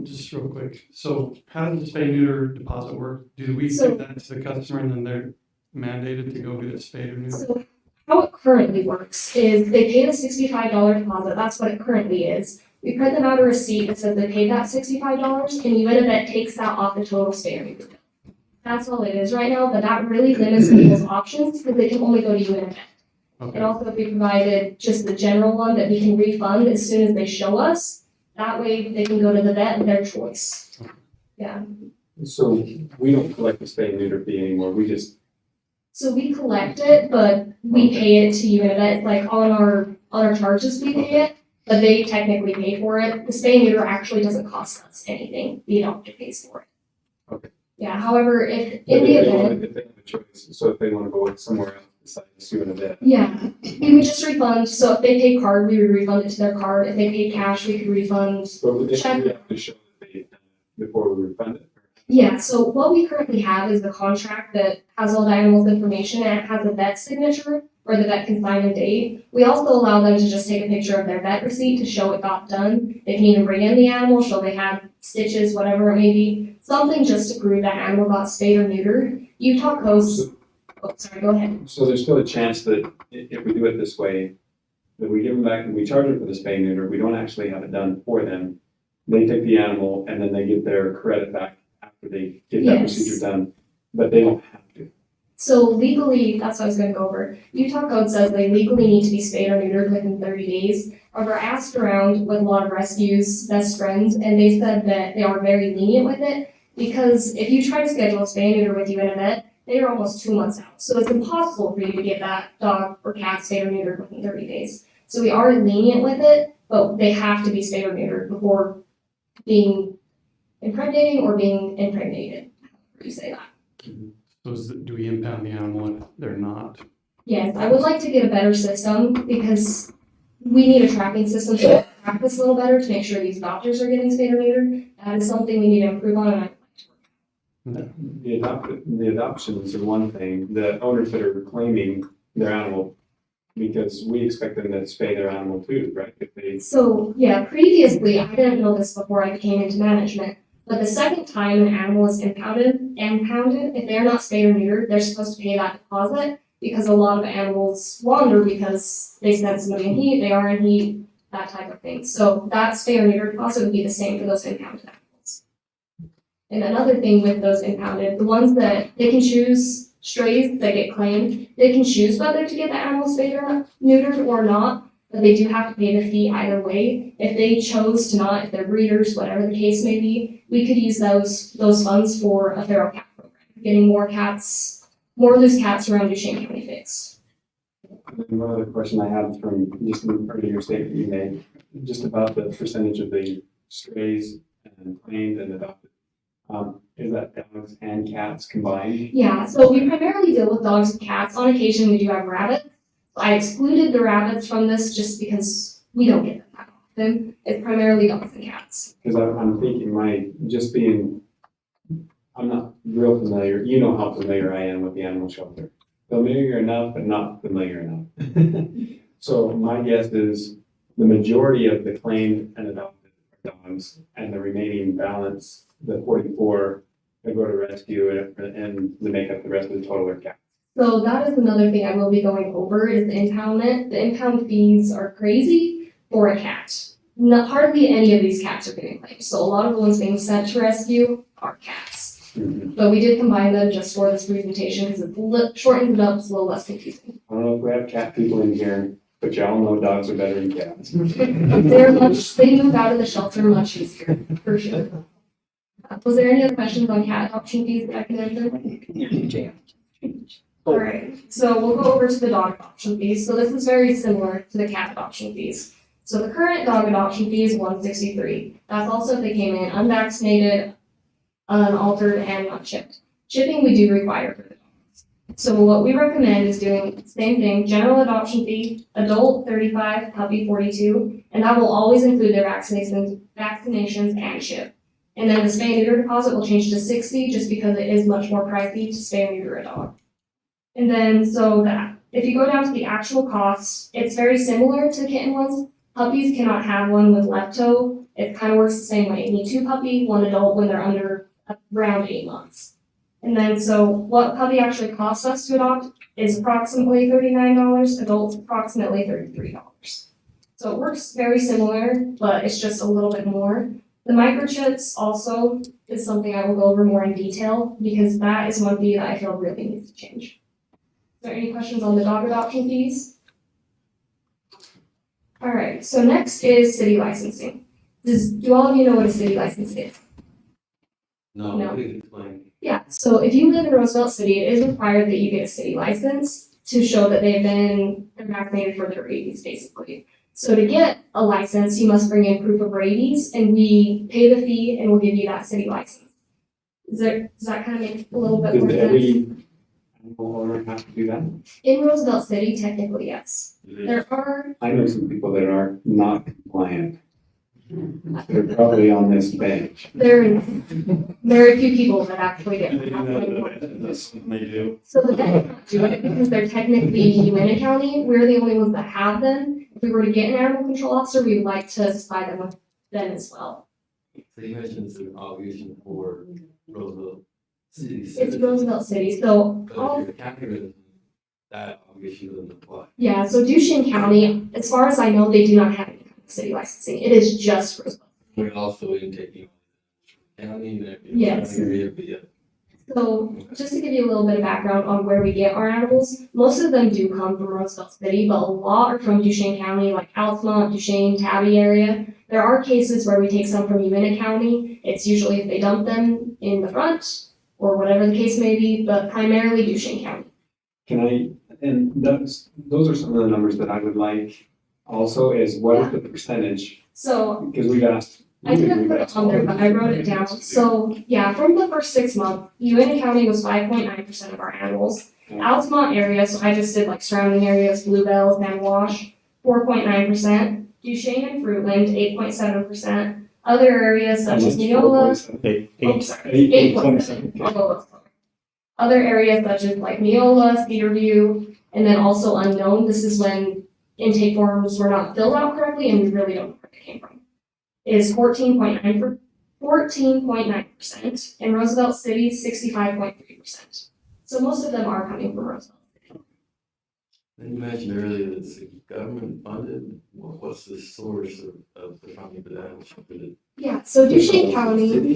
Just real quick, so how does the spay neuter deposit work? Do we So- give that to the customer and then they're mandated to go get it spayed or neutered? So how it currently works is they pay the $65 deposit, that's what it currently is. We print them out a receipt that says they paid that $65 and UNIVET takes that off the total spay or neuter bill. That's all it is right now, but that really limits people's options because they can only go to UNIVET. Okay. And also if we provided just the general one that we can refund as soon as they show us, that way they can go to the vet of their choice. Yeah, So we don't collect the spay and neuter fee anymore, we just, so we collect it, but we pay it to UNIVET, like on our charges we pay it, but they technically pay for it. The spay and neuter actually doesn't cost us anything, the adopter pays for it. Okay. Yeah, however, if but in the if event. they have a choice, so if they wanna go somewhere else besides doing a vet. Yeah, we would just refund, so if they pay card, we would refund it to their card, if they paid cash, we could refund. But we Check. have to show that they've done it before we refund it. Yeah, so what we currently have is the contract that has all the animal's information and it has a vet signature where the vet can sign a date. We also allow them to just take a picture of their vet receipt to show it got done. They can even bring in the animal, show they had stitches, whatever it may be, something just to prove that animal got spayed or neutered. Utah codes, oh, sorry, go ahead. So there's still a chance that if we do it this way, that we give them back and we charge them for the spay and neuter, we don't actually have it done for them. They take the animal and then they get their credit back after they get that Yes. procedure done, but they don't have to. So legally, that's what I was gonna go over. Utah code says they legally need to be spayed or neutered within 30 days. However, I asked around with a lot of rescues, best friends, and they said that they are very lenient with it because if you try to schedule a spay and neuter with you in a vet, they are almost 2 months out. So it's impossible for you to get that dog or cat spayed or neutered within 30 days. So we are lenient with it, but they have to be spayed or neutered before being impregnating or being impregnated. How do you say that? So do we impound the animal if they're not? Yes, I would like to get a better system because we need a tracking system so we can track this a little better to make sure these adopters are getting spayed or neutered. That is something we need to improve on and I'd like to work on. The adoptions are one thing, the owners that are claiming their animal, because we expect them to spay their animal too, right? If they, So, yeah, previously, I didn't know this before I came into management, But the second time an animal is impounded, if they're not spayed or neutered, they're supposed to pay that deposit because a lot of animals wander because they sense somebody in heat, they are in heat, that type of thing. So that spay or neuter deposit would be the same for those impounded animals. And another thing with those impounded, the ones that they can choose, strays that get claimed, they can choose whether to get the animal spayed or neutered or not, but they do have to pay the fee either way. If they chose to not, if they're breeders, whatever the case may be, we could use those funds for a feral cat program, getting more loose cats around Duchesne County fixed. One other question I had from just an earlier statement you made, just about the percentage of the strays and claimed and adopted. Is that dogs and cats combined? Yeah, so we primarily deal with dogs and cats. On occasion, we do have rabbits. I excluded the rabbits from this just because we don't get them that often. It's primarily dogs and cats. Because I'm thinking I'm not real familiar, you know how familiar I am with the animal shelter. Familiar enough, but not familiar enough. So my guess is the majority of the claimed and adopted are dogs, and the remaining balance, the 44, they go to rescue and they make up the rest of the total are cats. So that is another thing I will be going over is the impoundment. The impound fees are crazy for a cat. Hardly any of these cats are getting claimed. So a lot of the ones being sent to rescue are cats. But we did combine them just for this presentation because it shortens it up, it's a little less confusing. I don't know if we have cat people in here, but y'all know dogs are better than cats. They move out of the shelter much easier, for sure. Was there any other questions on cat adoption fees that I can answer? All right, so we'll go over to the dog adoption fees. So this is very similar to the cat adoption fees. So the current dog adoption fee is $163. That's also if they came in unvaccinated, unaltered, and not chipped. Chipping we do require for the dogs. So what we recommend is doing the same thing, general adoption fee, adult 35, puppy 42, and that will always include their vaccinations and chip. And then the spay and neuter deposit will change to $60 just because it is much more pricey to spay and neuter a dog. And then so that if you go down to the actual cost, it's very similar to kitten ones. Puppies cannot have one with left toe. It kind of works the same way. You need 2 puppies, 1 adult when they're under around 8 months. And then so what puppy actually costs us to adopt is approximately $39, adults approximately $33. So it works very similar, but it's just a little bit more. The microchips also is something I will go over more in detail because that is one fee that I feel really needs to change. Is there any questions on the dog adoption fees? All right, so next is city licensing. Do all of you know what a city license is? No, please explain. Yeah, so if you live in Roosevelt City, it is required that you get a city license to show that they've been vaccinated for their rabies, basically. So to get a license, you must bring in proof of rabies, and we pay the fee and we'll give you that city license. Does that kind of make a little bit more Does sense? every animal owner have to do that? In Roosevelt City, technically, yes. There are, I know some people that are not compliant. They're probably on this bench. there are very few people that actually get. That's what they do. So the vet can't do it because they're technically Humana County. We're the only ones that have them. If we were to get an animal control officer, we would like to supply them with them as well. So you mentioned it's an obligation for Roosevelt City. It's Roosevelt City, so But all, if you're a county resident, that obligation doesn't apply. yeah, so Duchesne County, as far as I know, they do not have any kind of city licensing. It is just Roosevelt. We're also in taking county and everything. Yes. Yeah. So just to give you a little bit of background on where we get our animals, most of them do come from Roosevelt City, but a lot are from Duchesne County, like Altamont, Duchesne, Tabby area. There are cases where we take some from Humana County. It's usually if they dump them in the front or whatever the case may be, but primarily Duchesne County. And those are some of the numbers that I would like also is what is the percentage? So Because we got. I didn't put it on there, but I wrote it down. So yeah, from the first 6 months, Humana County was 5.9% of our animals. Altamont area, so I just did like surrounding areas, Bluebell, San Wash, 4.9%. Duchesne and Fruitland, 8.7%. Other areas such as Neola, 8.7. Other areas such as like Neola, Cedarview, and then also unknown. This is when intake forms were not filled out correctly and we really don't know where they came from. Is 14.9%. 14.9%, and Roosevelt City 65.3%. So most of them are coming from Roosevelt. And you mentioned earlier that it's government funded. What's the source of the funding for that? Yeah, so Duchesne County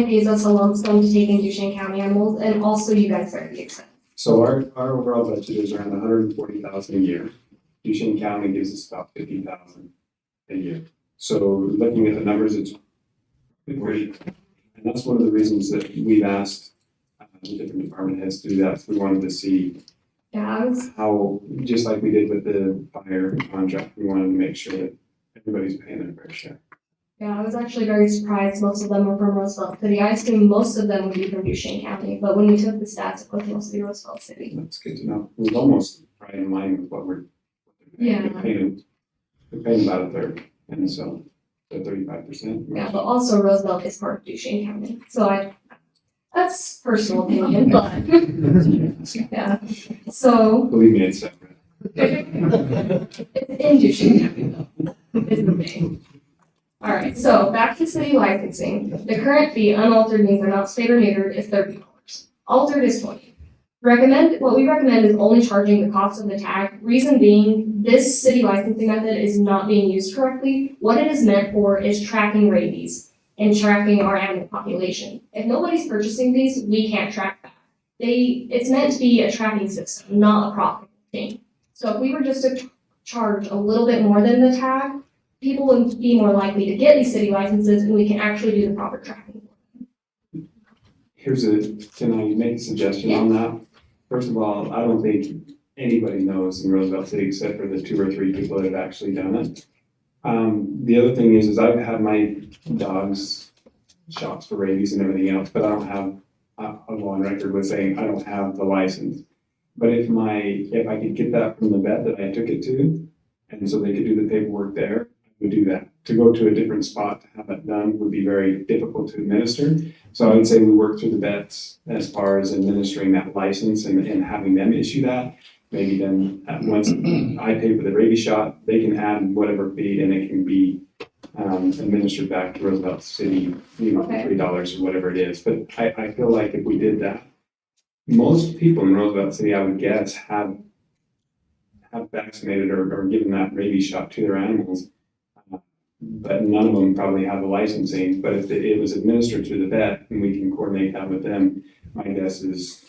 pays us a lump sum to take in Duchesne County animals, and also you guys are the expense. So our overall budget is around 140,000 a year. Duchesne County gives us about 50,000 a year. So looking at the numbers, it's great. And that's one of the reasons that we've asked the different department heads to do that. We wanted to see how, just like we did with the fire contract, we wanted to make sure that everybody's paying their fair share. Yeah, I was actually very surprised most of them were from Roosevelt City. I assumed most of them would be from Duchesne County, but when we took the stats, it was mostly Roosevelt City. That's good to know. It was almost right in line with what we're Yeah. paying about a third, and so 35%. Yeah, but also Roosevelt is part of Duchesne County, so that's personal opinion, but yeah. So Believe me, it's separate. it's in Duchesne County though, is the thing. All right, so back to city licensing. The current fee, unaltered means they're not spayed or neutered, is $30. Altered is $20. What we recommend is only charging the cost of the tag. Reason being, this city licensing method is not being used correctly. What it is meant for is tracking rabies and tracking our animal population. If nobody's purchasing these, we can't track that. It's meant to be a tracking system, not a profit thing. So if we were just to charge a little bit more than the tag, people would be more likely to get these city licenses, and we can actually do the proper tracking. Can I make a suggestion on that? First of all, I don't think anybody knows in Roosevelt City except for the 2 or 3 people that have actually done it. The other thing is I've had my dogs shots for rabies and everything else, but I don't have, I'll go on record with saying I don't have the license. But if I could get that from the vet that I took it to, and so they could do the paperwork there, I would do that. To go to a different spot to have that done would be very difficult to administer. So I would say we work through the vets as far as administering that license and having them issue that. Maybe then once I pay for the rabies shot, they can add whatever fee and it can be administered back to Roosevelt City, $3 or whatever it is. But I feel like if we did that, most people in Roosevelt City, I would guess, have vaccinated or given that rabies shot to their animals. But none of them probably have the licensing. But if it was administered through the vet and we can coordinate that with them, my guess is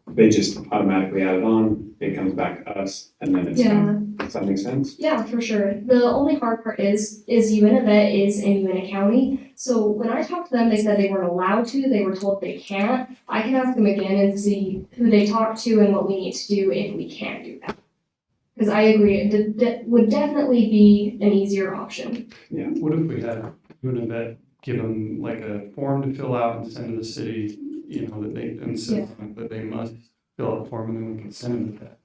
they just automatically add it on, it comes back to us, and then it's done. Does that make sense? Yeah, for sure. The only hard part is Uinta Vet is in Uinta County. So when I talked to them, they said they weren't allowed to, they were told they can't. I can ask them again and see who they talked to and what we need to do if we can do that. Because I agree, it would definitely be an easier option. Yeah. What if we had Uinta Vet give them like a form to fill out and send to the city, that they, that they must fill out the form and then we can send them that.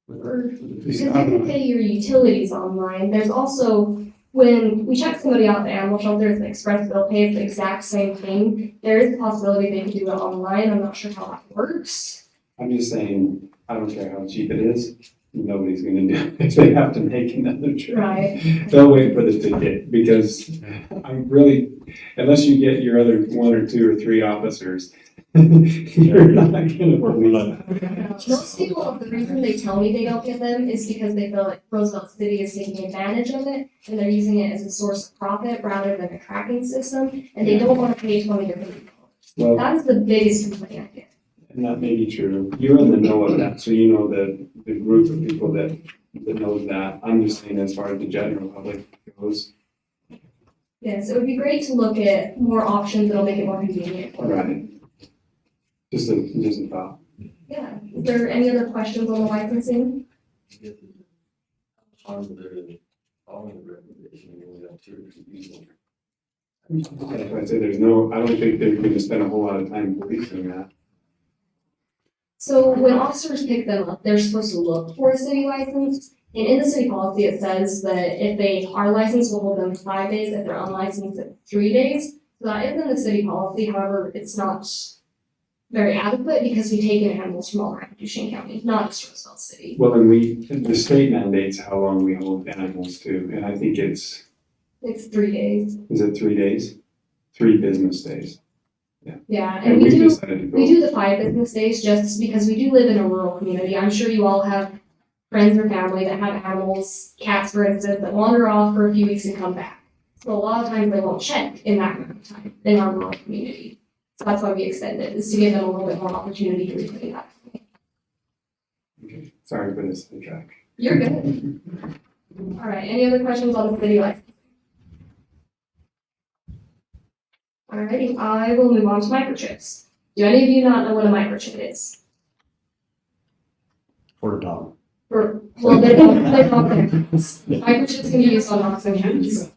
Because you can pay your utilities online. There's also, when we check somebody out at the animal shelter, it's an express bill pay, it's the exact same thing. There is a possibility they can do it online. I'm not sure how that works. I'm just saying, I don't care how cheap it is. Nobody's gonna do it if they have to make another trip. Right. They'll wait for the ticket because I'm really, unless you get your other 1 or 2 or 3 officers, you're not gonna believe that. Most people, the reason they tell me they don't get them is because they feel like Roosevelt City is taking advantage of it and they're using it as a source of profit rather than a tracking system, and they don't want to pay $20 to $30. Well, That is the biggest complaint I get. and that may be true. You're in the know of that, so you know the group of people that knows that. I'm just saying as far as the general public goes. Yes, it would be great to look at more options that'll make it more convenient for them. Right. Just a thought. Yeah. Is there any other questions on the licensing? Following the recommendation, you only have 2 or 3 people. That's why I say I don't think they're gonna spend a whole lot of time policing that. So when officers pick them up, they're supposed to look for a city license. And in the city policy, it says that if they are licensed, we'll hold them 5 days. If they're unlicensed, it's 3 days. So that is in the city policy. However, it's not very adequate because we take in animals from all around Duchesne County, not just Roosevelt City. Well, and the state mandates how long we hold animals too, and I think it's 3 days. Is it 3 days? 3 business days. Yeah, And and we decided to we go, do the 5 business days just because we do live in a rural community. I'm sure you all have friends or family that have animals, cats for instance, that wander off for a few weeks and come back. So a lot of times they won't check in that amount of time in our rural community. So that's why we extend it, is to give them a little bit more opportunity to reclaim that. okay, sorry to put us on track. You're good. All right, any other questions on the city license? Alrighty, I will move on to microchips. Do any of you not know what a microchip is? For a dog. Well, they're not microchips can be used on dogs and cats.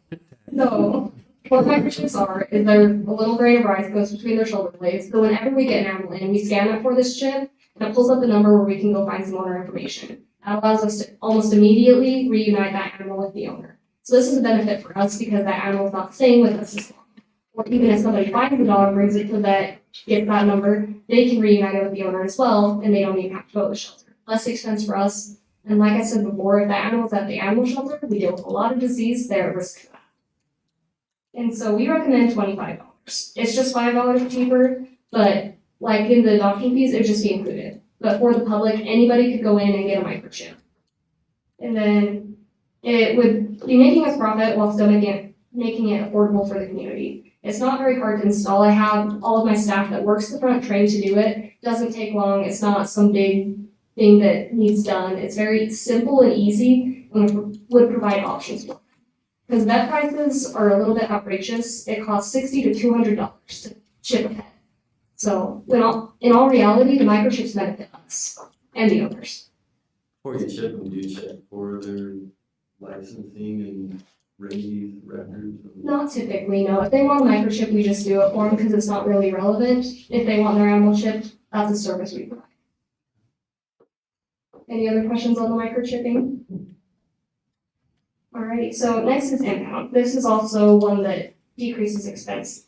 So, what microchips are is they're a little grain of rice goes between their shoulder blades. So whenever we get an animal in, we scan it for this chip, and it pulls up the number where we can go find some owner information. That allows us to almost immediately reunite that animal with the owner. So this is a benefit for us because that animal is not staying with us as long. Or even if somebody finds the dog, brings it to the vet, gets that number, they can reunite it with the owner as well, and they don't even have to go to the shelter. Less expense for us. And like I said before, if the animal's at the animal shelter, we deal with a lot of disease, they're at risk for that. And so we recommend $25. It's just $5 cheaper, but like in the adoption fees, it would just be included. But for the public, anybody could go in and get a microchip. And then it would be making us profit while still making it affordable for the community. It's not very hard to install. I have all of my staff that works the front trained to do it. It doesn't take long. It's not some big thing that needs done. It's very simple and easy and would provide options for. Because vet prices are a little bit outrageous. It costs $60 to $200 to chip a pet. So in all reality, the microchips benefit us and the owners. Before you ship them, do you check for their licensing and rabies records? Not typically, no. If they want a microchip, we just do it for them because it's not really relevant. If they want their animal chipped, that's a service we provide. Any other questions on the microchipping? Alrighty, so next is impound. This is also one that decreases expense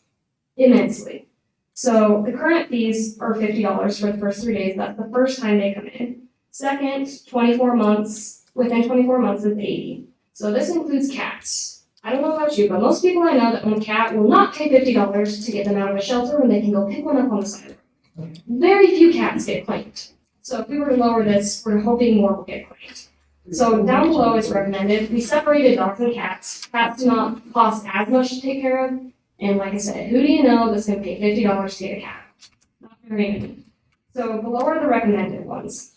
immensely. So the current fees are $50 for the first 3 days. That's the first time they come in. Second, 24 months, within 24 months is $80. So this includes cats. I don't know about you, but most people I know that own a cat will not pay $50 to get them out of a shelter when they can go pick one up on the side. Very few cats get claimed. So if we were to lower this, we're hoping more will get claimed. So down below is recommended. We separated dogs and cats. Cats do not cost as much to take care of. And like I said, who do you know that's going to pay $50 to get a cat? Not very many. So below are the recommended ones.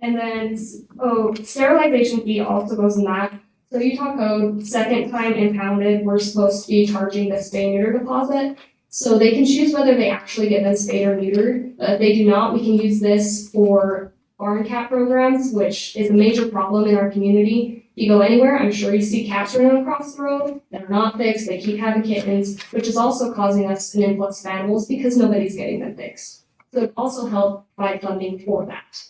And then, sterilization fee also goes in that. So Utah code, second time impounded, we're supposed to be charging the spay neuter deposit. So they can choose whether they actually get them spayed or neutered. But if they do not, we can use this for barn cat programs, which is a major problem in our community. You go anywhere, I'm sure you see cats running across the road that are not fixed. They keep having kittens, which is also causing us an influx of animals because nobody's getting them fixed. So it also helps provide funding for that.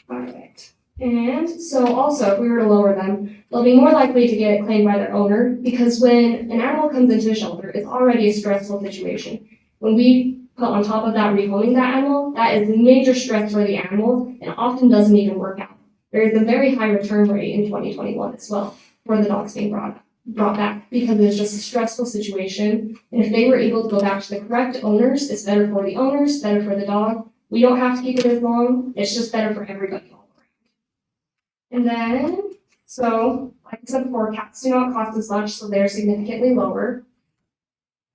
All right. And so also, if we were to lower them, they'll be more likely to get claimed by their owner because when an animal comes into a shelter, it's already a stressful situation. When we put on top of that rehoming that animal, that is major stress for the animal and often doesn't even work out. There is a very high return rate in 2021 as well for the dogs being brought back because it's just a stressful situation. And if they were able to go back to the correct owners, it's better for the owners, better for the dog. We don't have to keep it as long. It's just better for everybody all around. And then, so like I said before, cats do not cost as much, so they're significantly lower.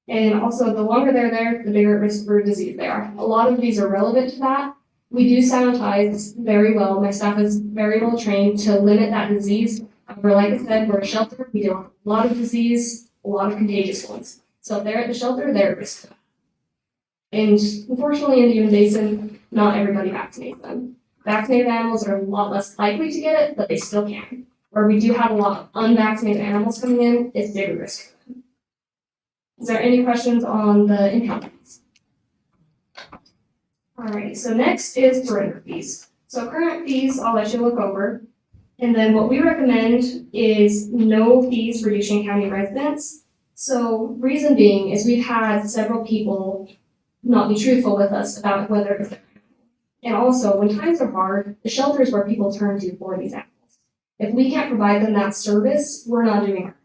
And also, the longer they're there, the bigger risk for disease they are. A lot of these are relevant to that. We do sanitize very well. My staff is very well trained to limit that disease. However, like I said, we're a shelter. We deal with a lot of disease, a lot of contagious ones. So if they're at the shelter, they're at risk for that. And unfortunately, in the Uinta Basin, not everybody vaccinates them. Vaccinated animals are a lot less likely to get it, but they still can. Where we do have a lot of unvaccinated animals coming in, it's bigger risk. Is there any questions on the impound fees? Alright, so next is surrender fees. So current fees, I'll let you look over. And then what we recommend is no fees for Duchesne County residents. So reason being is we've had several people not be truthful with us about whether it's their animal. And also, when times are hard, the shelter is where people turn to for these animals. If we can't provide them that service, we're not doing our part.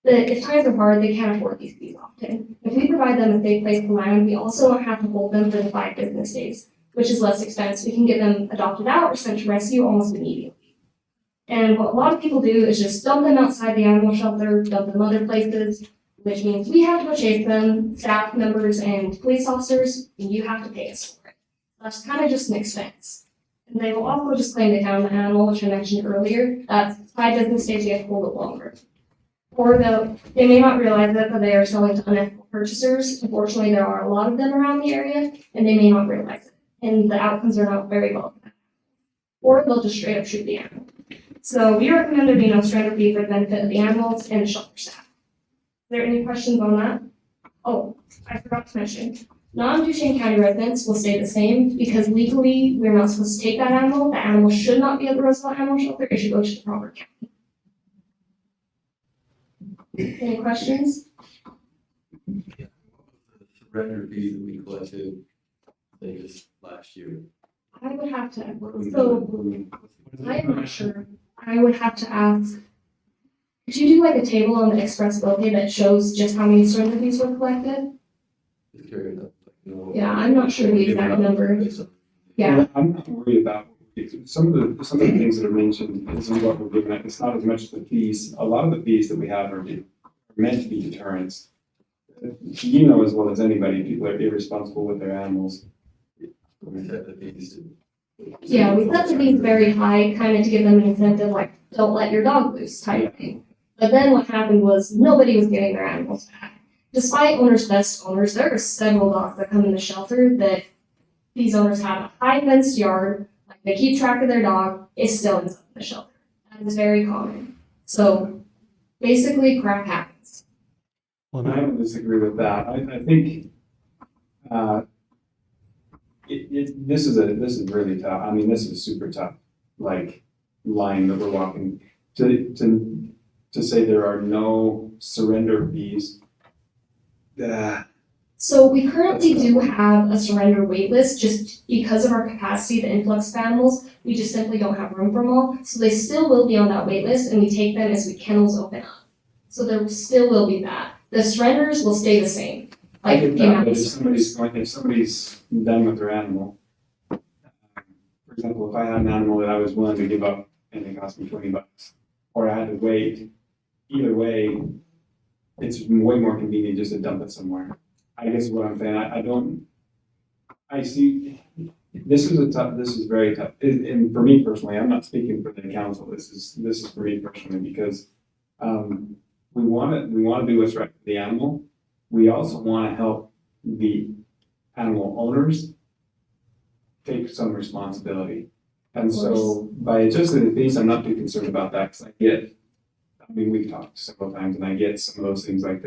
that if times are hard, they can't afford these fees often. If we provide them a safe place to land, we also don't have to hold them for the 5 business days, which is less expense. We can get them adopted out or sent to rescue almost immediately. And what a lot of people do is just dump them outside the animal shelter, dump them other places, which means we have to go chase them, staff members and police officers, and you have to pay us for it. That's kind of just an expense. And they will also just claim they found the animal, which I mentioned earlier. That's 5 business days, you have to hold it longer. Or they may not realize it, but they are selling to unethical purchasers. Unfortunately, there are a lot of them around the area, and they may not realize it. And the outcomes are not very well. Or they'll just straight up shoot the animal. So we recommend there be no surrender fee for the benefit of the animals and the shelter staff. Are there any questions on that? Oh, I forgot to mention. Non-Duchesne County residents will stay the same because legally we're not supposed to take that animal. The animal should not be at the Roosevelt Animal Shelter. It should go to the proper county. Any questions? Surrender fees that we collected, say, just last year. I would have to, so I'm not sure. I would have to ask. Could you do like a table on the Express Bouquet that shows just how many surrender fees were collected? Just curious, Yeah, I'm not sure the exact number. Yeah. I'm not worried about, some of the things that are mentioned isn't what we're giving, it's not as much the fees. A lot of the fees that we have are meant to be deterrents. You know as well as anybody, people are irresponsible with their animals. we set the fees to. Yeah, we set the fees very high, kind of to give them an incentive, like, don't let your dog loose type thing. But then what happened was nobody was getting their animals back. Despite owners' best owners, there are several dogs that come in the shelter that these owners have a high fenced yard, like they keep track of their dog, it still ends up in the shelter. That is very common. So basically crap happens. I don't disagree with that. I think, this is really tough. I mean, this is super tough, like, line that we're walking. To say there are no surrender fees. So we currently do have a surrender wait list just because of our capacity, the influx of animals. We just simply don't have room for them all. So they still will be on that wait list and we take them as we kennels open up. So there still will be that. The surrenders will stay the same. I Like get the that, amount but of if somebody's done with their animal, for example, if I had an animal that I was willing to give up and it cost me $20, or I had to wait, either way, it's way more convenient just to dump it somewhere. I guess what I'm saying, I see, this is very tough. And for me personally, I'm not speaking for the council, this is for me personally, because, we want to do what's right for the animal. We also want to help the animal owners take some responsibility. And so by adjusting the fees, I'm not too concerned about that, because I mean, we've talked several times and I get some of those things like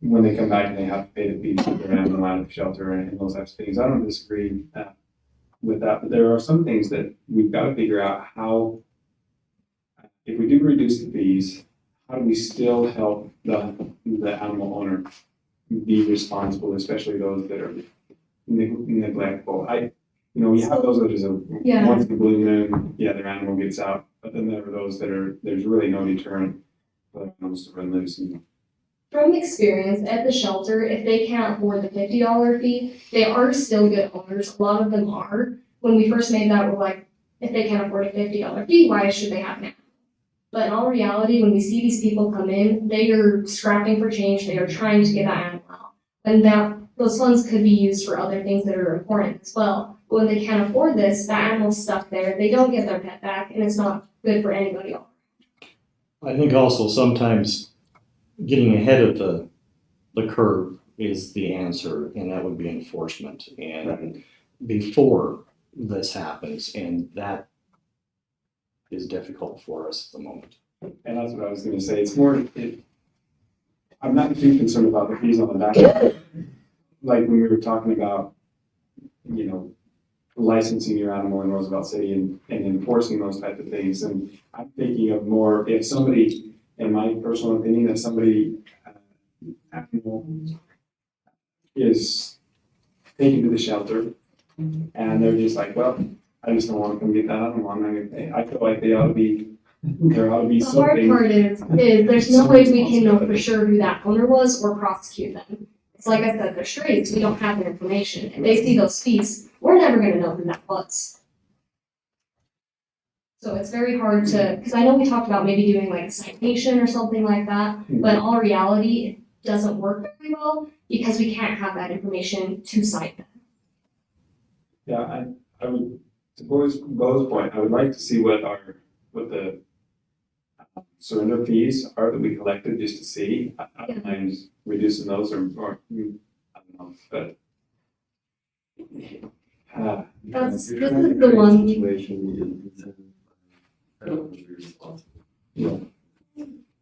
when they come back and they have to pay the fees for their animal out of the shelter and those types of things. I don't disagree with that, but there are some things that we've got to figure out how, if we do reduce the fees, how do we still help the animal owner be responsible, especially those that are neglectful? You have those that is once in a blue moon, their animal gets out, but then there are those there's really no deterrent for the animals to run loose. From experience at the shelter, if they can't afford the $50 fee, they are still good owners. A lot of them are. When we first made that, we're like, if they can't afford a $50 fee, why should they have an animal? But in all reality, when we see these people come in, they are scrapping for change. They are trying to get that animal out. And those funds could be used for other things that are important as well. But when they can't afford this, that animal's stuck there. They don't get their pet back, and it's not good for anybody else. I think also sometimes getting ahead of the curve is the answer, and that would be enforcement. And before this happens, and that is difficult for us at the moment. And that's what I was going to say. It's more, I'm not too concerned about the fees on the back end. Like when we were talking about, licensing your animal in Roosevelt City and enforcing those types of things. And I'm thinking of more, if somebody, in my personal opinion, if somebody animal is taken to the shelter and they're just like, well, I just don't want to come get that animal. I feel like they ought to be There ought to be The hard something. part is there's no way we can know for sure who that owner was or prosecute them. It's like I said, they're strays, we don't have their information. If they see those fees, we're never gonna know who that was. So it's very hard to, because I know we talked about maybe doing like a citation or something like that, but in all reality, it doesn't work very well because we can't have that information to cite them. Yeah, I would, to Bo's point, I would like to see what the surrender fees are that we collected just to see. I don't mind reducing those or, I don't know, but. This is the one. Situation is responsible.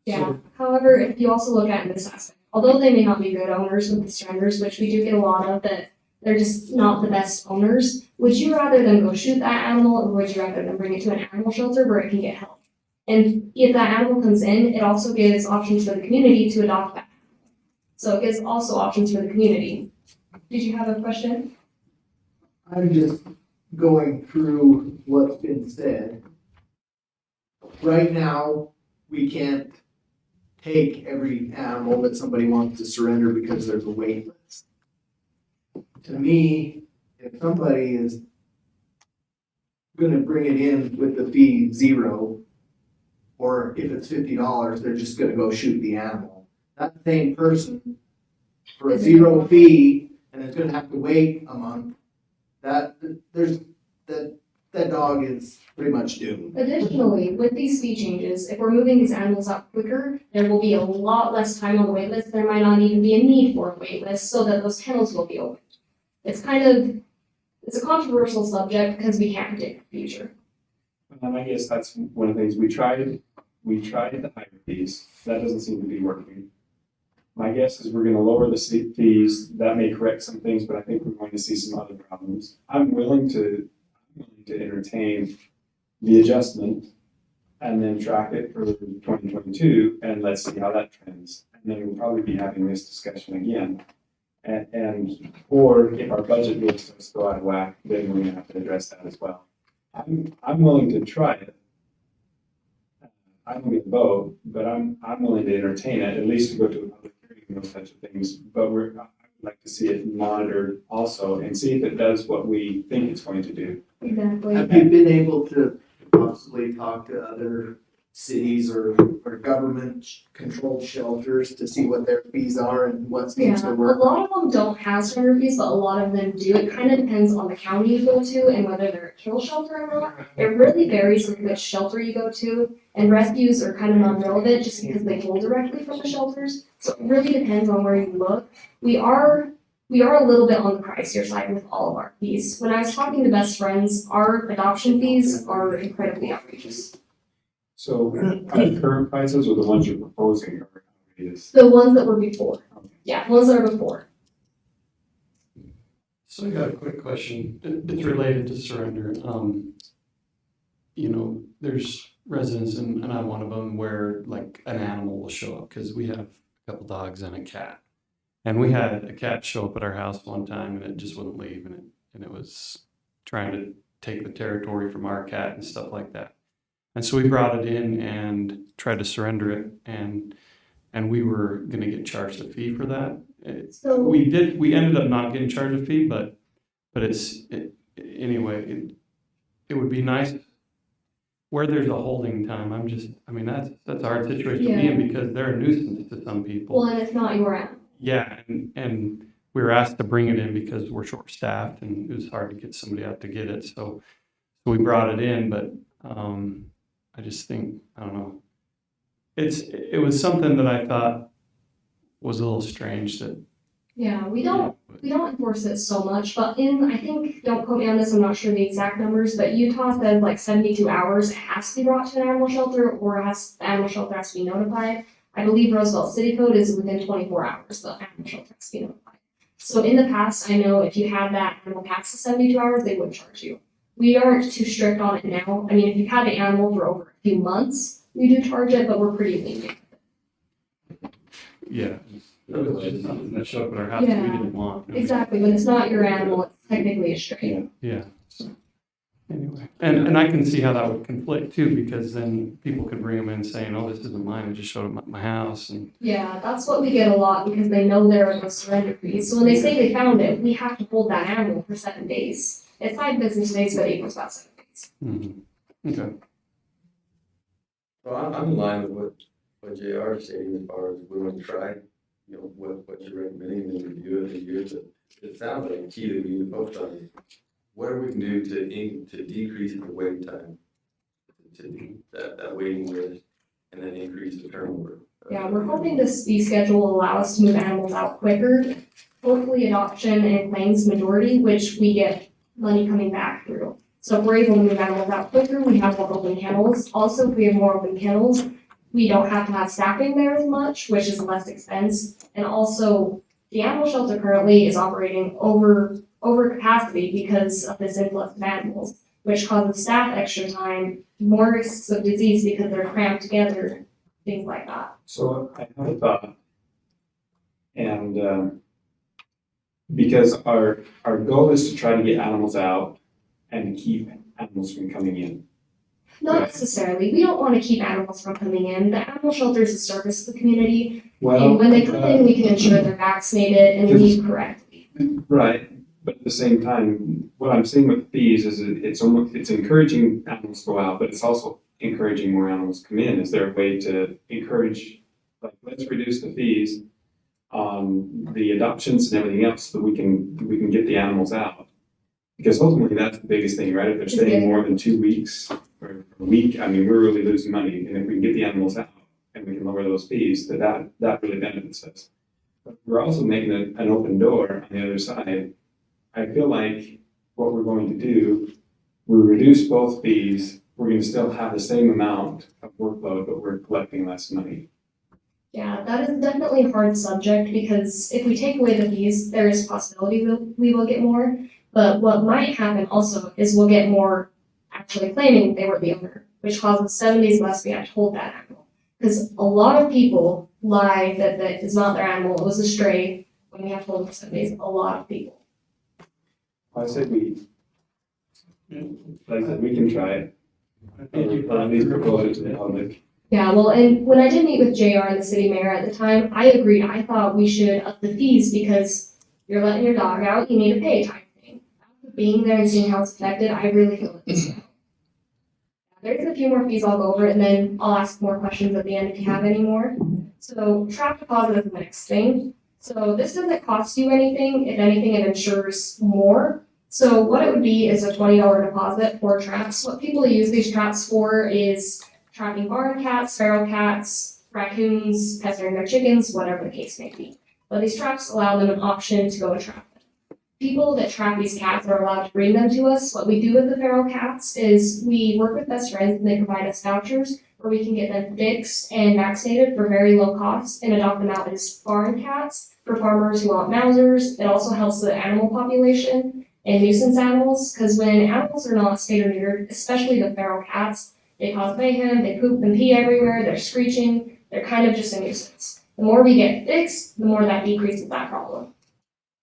Yeah, however, if you also look at this aspect, although they may not be good owners with the surrenders, which we do get a lot of, that they're just not the best owners, would you rather them go shoot that animal or would you rather them bring it to an animal shelter where it can get help? And if that animal comes in, it also gives options for the community to adopt that. So it gives also options for the community. Did you have a question? I'm just going through what's been said. Right now, we can't take every animal that somebody wants to surrender because there's a wait list. To me, if somebody is gonna bring it in with the fee 0, or if it's $50, they're just gonna go shoot the animal. That same person, for a 0 fee, and is gonna have to wait a month, that dog is pretty much doomed. Additionally, with these fee changes, if we're moving these animals out quicker, there will be a lot less time on the wait list. There might not even be a need for a wait list so that those kennels will be open. It's a controversial subject because we can't predict the future. And I guess that's one of the things we tried the higher fees. That doesn't seem to be working. My guess is we're gonna lower the fees. That may correct some things, but I think we're going to see some other problems. I'm willing to entertain the adjustment and then track it for 2022 and let's see how that trends. And then we'll probably be having this discussion again. Or if our budget really starts to go out of whack, then we're gonna have to address that as well. I'm willing to try it. I'm going to vote, but I'm willing to entertain it, at least to go to a public hearing and those types of things. But I would like to see it monitored also and see if it does what we think it's going to do. Exactly. Have you been able to possibly talk to other cities or government controlled shelters to see what their fees are and what seems Yeah, to a work? lot of them don't have surrender fees, but a lot of them do. It kind of depends on the county you go to and whether they're a kill shelter or not. It really varies with which shelter you go to, and rescues are kind of non-relevant just because they pull directly from the shelters. So it really depends on where you look. We are a little bit on the pricier side with all of our fees. When I was talking to best friends, our adoption fees are incredibly outrageous. So are the current prices or the ones you're proposing are outrageous? The ones that were before. Yeah, the ones that are before. So I got a quick question. It's related to surrender. There's residents, and I'm one of them, where like an animal will show up because we have a couple dogs and a cat. And we had a cat show up at our house one time and it just wouldn't leave and it was trying to take the territory from our cat and stuff like that. And so we brought it in and tried to surrender it and we were gonna get charged a fee for that. We ended up not getting charged a fee, but anyway, it would be nice where there's a holding time. That's a hard situation to be in because they're a nuisance to some people. Well, and it's not your animal. Yeah, and we were asked to bring it in because we're short-staffed and it was hard to get somebody out to get it. So we brought it in, but I just think, I don't know. It was something that I thought was a little strange that. Yeah, we don't enforce it so much, but I think, don't quote me on this, I'm not sure the exact numbers, but Utah says like 72 hours it has to be brought to an animal shelter or the animal shelter has to be notified. I believe Roosevelt City Code is within 24 hours, the animal shelter has to be notified. So in the past, I know if you had that animal past the 72 hours, they would charge you. We aren't too strict on it now. I mean, if you've had the animal for over a few months, we do charge it, but we're pretty lenient. Yeah, it was just something that showed up at our house that we didn't want. Exactly. When it's not your animal, it's technically a stray. Yeah. Anyway, and I can see how that would conflict too, because then people could bring them in saying, oh, this isn't mine, I just showed them at my house, and Yeah, that's what we get a lot because they know there are no surrender fees. So when they say they found it, we have to hold that animal for 7 days. It's 5 business days, but it equals about 7 days. okay. Well, I'm in line with what JR is saying as far as we want to try, what you're recommending and review it in years. It sounds like key that we need to focus on is what we can do to decrease the wait time, to that waiting list, and then increase the turnover. Yeah, we're hoping this fee schedule will allow us to move animals out quicker. Hopefully adoption and claims majority, which we get money coming back through. So if we're able to move animals out quicker, we have more open kennels. Also, if we have more open kennels, we don't have to have staffing there as much, which is less expense. And also, the animal shelter currently is operating over capacity because of this influx of animals, which causes staff extra time, more risks of disease because they're cramped together, things like that. So I have a thought. And because our goal is to try to get animals out and keep animals from coming in. Not necessarily. We don't want to keep animals from coming in. The animal shelter is a service to the community. Well, And when they come in, we can ensure they're vaccinated and leave correctly. right, but at the same time, what I'm seeing with fees is it's encouraging animals to go out, but it's also encouraging more animals to come in. Is there a way to encourage, like, let's reduce the fees on the adoptions and everything else so that we can get the animals out? Because ultimately, that's the biggest thing, right? If they're staying more than 2 weeks or a week, I mean, we're really losing money. And if we can get the animals out and we can lower those fees, that really benefits us. But we're also making an open door on the other side. I feel like what we're going to do, we reduce both fees, we're going to still have the same amount of workload, but we're collecting less money. Yeah, that is definitely a hard subject because if we take away the fees, there is a possibility we will get more. But what might happen also is we'll get more actually claiming they were the owner, which causes 7 days less we have to hold that animal. Because a lot of people lie that it's not their animal, it was a stray, when we have to hold it for 7 days. A lot of people. I said we can try it. I think you At least propose it to the public. Yeah, well, and when I did meet with JR and the city mayor at the time, I agreed. I thought we should up the fees because you're letting your dog out, you need to pay type thing. After being there and seeing how it's affected, I really feel it's There's a few more fees I'll go over, and then I'll ask more questions at the end if you have any more. So trap deposit is the next thing. So this doesn't cost you anything. If anything, it insures more. So what it would be is a $20 deposit for traps. What people use these traps for is trapping barn cats, feral cats, raccoons, pestering their chickens, whatever the case may be. But these traps allow them an option to go and trap them. People that trap these cats are allowed to bring them to us. What we do with the feral cats is we work with best friends and they provide us vouchers where we can get them fixed and vaccinated for very low cost and adopt them out as barn cats for farmers who want Mausers. It also helps the animal population and nuisance animals, because when animals are not spayed or neutered, especially the feral cats, they cause mayhem, they poop and pee everywhere, they're screeching, they're kind of just a nuisance. The more we get fixed, the more that decreases that problem.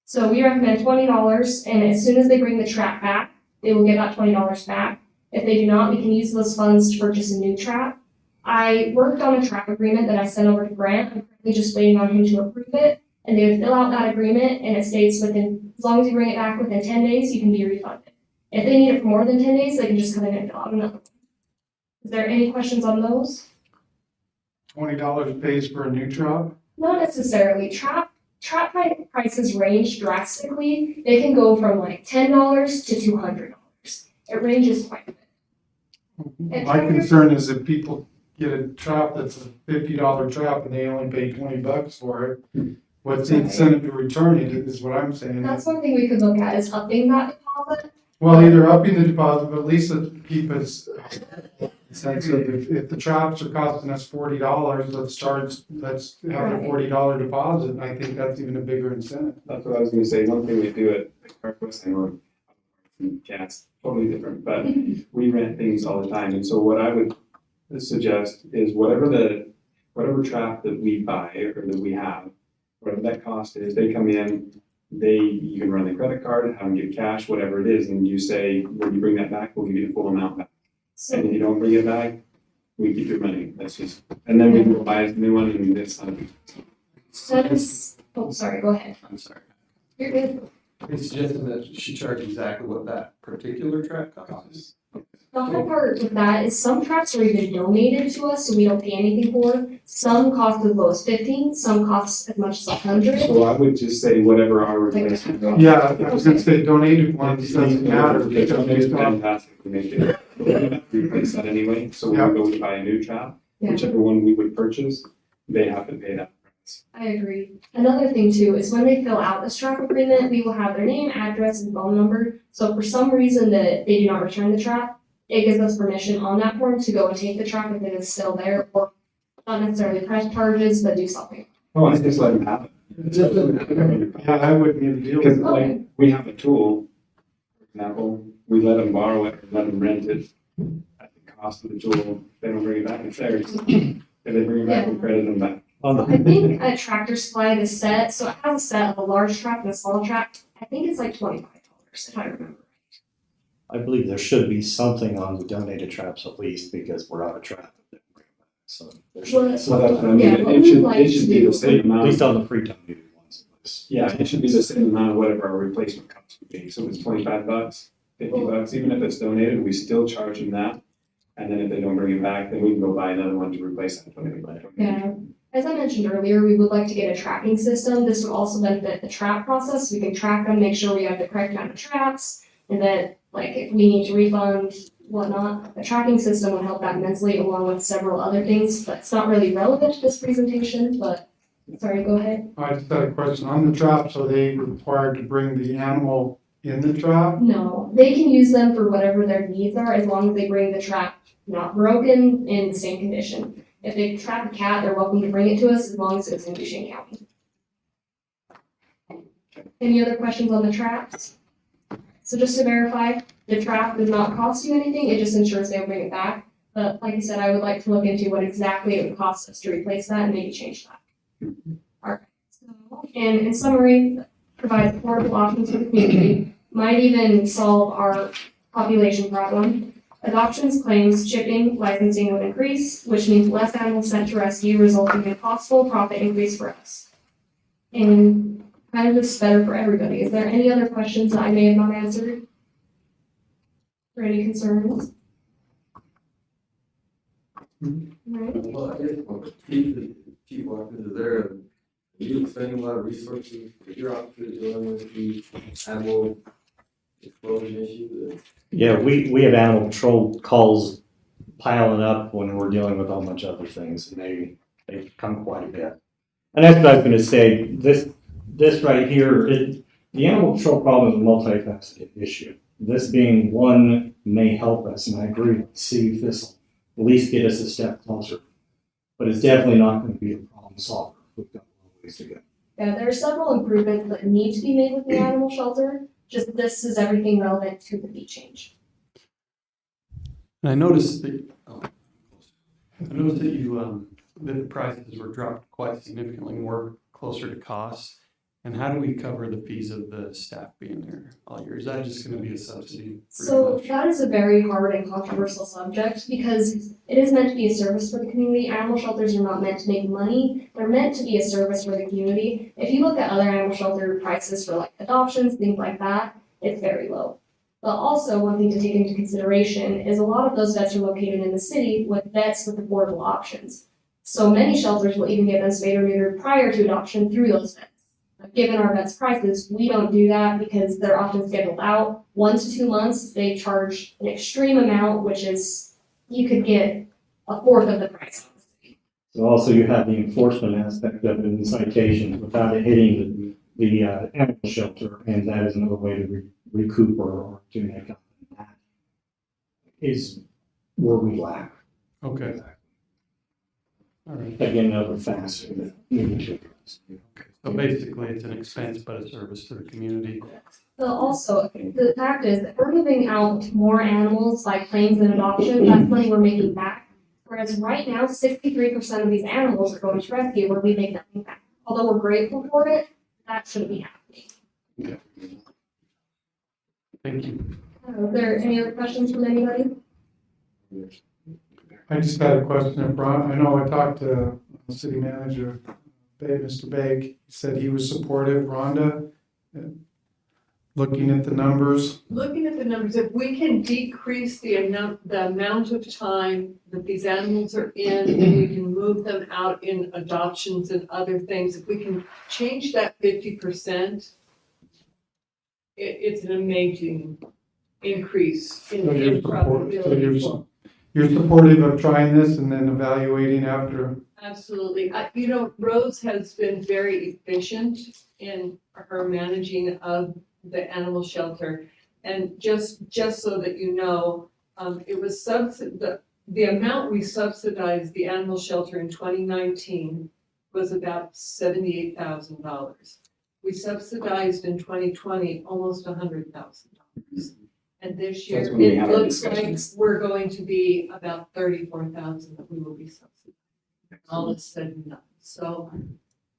So we recommend $20, and as soon as they bring the trap back, they will get that $20 back. If they do not, we can use those funds to purchase a new trap. I worked on a trap agreement that I sent over to Grant. I'm currently just waiting on him to approve it, and they would fill out that agreement, and it states as long as you bring it back within 10 days, you can be refunded. If they need it for more than 10 days, they can just come in and fill out another one. Is there any questions on those? $20 pays for a new trap? Not necessarily. Trap prices range drastically. They can go from like $10 to $200. It ranges quite a bit. My concern is if people get a trap that's a $50 trap and they only pay $20 for it, what's the incentive to return it is what I'm saying. That's one thing we could look at is upping that deposit. Well, either upping the deposit, but at least keep us, sense of if the traps are costing us $40, let's have a $40 deposit, and I think that's even a bigger incentive. That's what I was gonna say. One thing we do at Carquest and cats, totally different, but we rent things all the time. And so what I would suggest is whatever trap that we buy or that we have, whatever that cost is, they come in, you can run the credit card, have them give cash, whatever it is, and you say, when you bring that back, we'll give you the full amount back. So, And if you don't bring it back, we keep your money. That's just, and then we can go buy a new one and it's not. that is, oh, sorry, go ahead. I'm sorry. You're good. It's suggested that she charged exactly what that particular trap costs. The hard part with that is some traps are even donated to us, so we don't pay anything for. Some cost as low as 15, some cost as much as 100. So I would just say whatever our replacement cost. Yeah, I was gonna say donated ones, doesn't matter. It's because we don't- fantastic to make it. We're gonna have to replace that anyway, so when we go to buy a new trap, Yeah. whichever one we would purchase, they have to pay that price. I agree. Another thing too is when they fill out this trap agreement, we will have their name, address, and phone number. So if for some reason that they do not return the trap, it gives us permission on that form to go and take the trap if it is still there, or not necessarily press charges, but do something. Oh, I just let them have it. Yeah, I wouldn't even deal Because with it. like, we have a tool, for example, we let them borrow it, or let them rent it at the cost of the tool, they don't bring it back, it's theirs. If they bring it back, we credit them back. I think at Tractor Supply, the set, so it has a set of a large trap and a small trap. I think it's like $25, if I remember. I believe there should be something on the donated traps at least, because we're out of trap. So there should be Well, So that's what I something, mean, Yeah, what it we should, like it to should be do- the same at amount. least on the free donated ones. Yeah, it should be the same amount of whatever our replacement cost would be, so it's $25, $50, even if it's donated, we still charge them that. And then if they don't bring it back, then we can go buy another one to replace that $20. Yeah. As I mentioned earlier, we would like to get a tracking system. This would also benefit the trap process. We can track them, make sure we have the correct amount of traps, and that, like, if we need to refund, whatnot, a tracking system would help that immensely, along with several other things, but it's not really relevant to this presentation, but, sorry, go ahead. I just had a question on the traps, are they required to bring the animal in the trap? No, they can use them for whatever their needs are, as long as they bring the trap not broken in the same condition. If they trap a cat, they're welcome to bring it to us, as long as it's in Duchesne County. Any other questions on the traps? So just to verify, the trap does not cost you anything, it just ensures they'll bring it back. But like I said, I would like to look into what exactly it would cost us to replace that and maybe change that. Alright, so, and in summary, provides affordable options for the community, might even solve our population problem. Adoptions, claims, shipping, licensing would increase, which means less animals sent to rescue, resulting in a possible profit increase for us. And kind of just better for everybody. Is there any other questions that I may have not answered? Or any concerns? Right. Well, I guess, Chief Watkins, is there are you spending a lot of resources for your office dealing with the animal explosion issue? Yeah, we have animal control calls piling up when we're dealing with a whole bunch of other things, and they come quite a bit. And that's what I was gonna say, this right here, the animal control problem is a multifaceted issue. This being one may help us, and I agree, see if this will at least get us a step closer. But it's definitely not gonna be a problem solver. We've got a long ways to go. Yeah, there are several improvements that need to be made with the animal shelter. Just this is everything relevant to the fee change. And I noticed that, you, that the prices were dropped quite significantly more closer to cost. And how do we cover the fees of the staff being there all year? Is that just gonna be a subsidy? pretty So much? that is a very hard and controversial subject because it is meant to be a service for the community. Animal shelters are not meant to make money. They're meant to be a service for the community. If you look at other animal shelter prices for like adoptions, things like that, it's very low. But also one thing to take into consideration is a lot of those vets are located in the city with vets with affordable options. So many shelters will even get them spayed or neutered prior to adoption through those vets. Given our vets' prices, we don't do that because they're often scheduled out 1 to 2 months. They charge an extreme amount, which is, you could get a fourth of the price. So also you have the enforcement aspect of it in citations without it hitting the animal shelter, and that is another way to recoup or to make up. That is where we lack. Okay. All right. Again, another facet that we need to address. So basically, it's an expense but a service to the community. But also, the fact is that we're giving out more animals by claims and adoption. That's money we're making back. Whereas right now, 63% of these animals are going to rescue where we make nothing back. Although we're grateful for it, that shouldn't be happening. Thank you. Are there any other questions from anybody? I just got a question of Ron. I know I talked to city manager, Mr. Begg. He said he was supportive. Rhonda, looking at the numbers. Looking at the numbers, if we can decrease the amount of time that these animals are in, and we can move them out in adoptions and other things, if we can change that 50%, it's an amazing increase in profitability. You're supportive of trying this and then evaluating after? Absolutely. You know, Rose has been very efficient in her managing of the animal shelter. And just so that you know, it was the amount we subsidized the animal shelter in 2019 was about $78,000. We subsidized in 2020 almost $100,000. And this year, That's when we it had our looks like discussions. we're going to be about 34,000 that we will be subsidizing. All is said and done. So,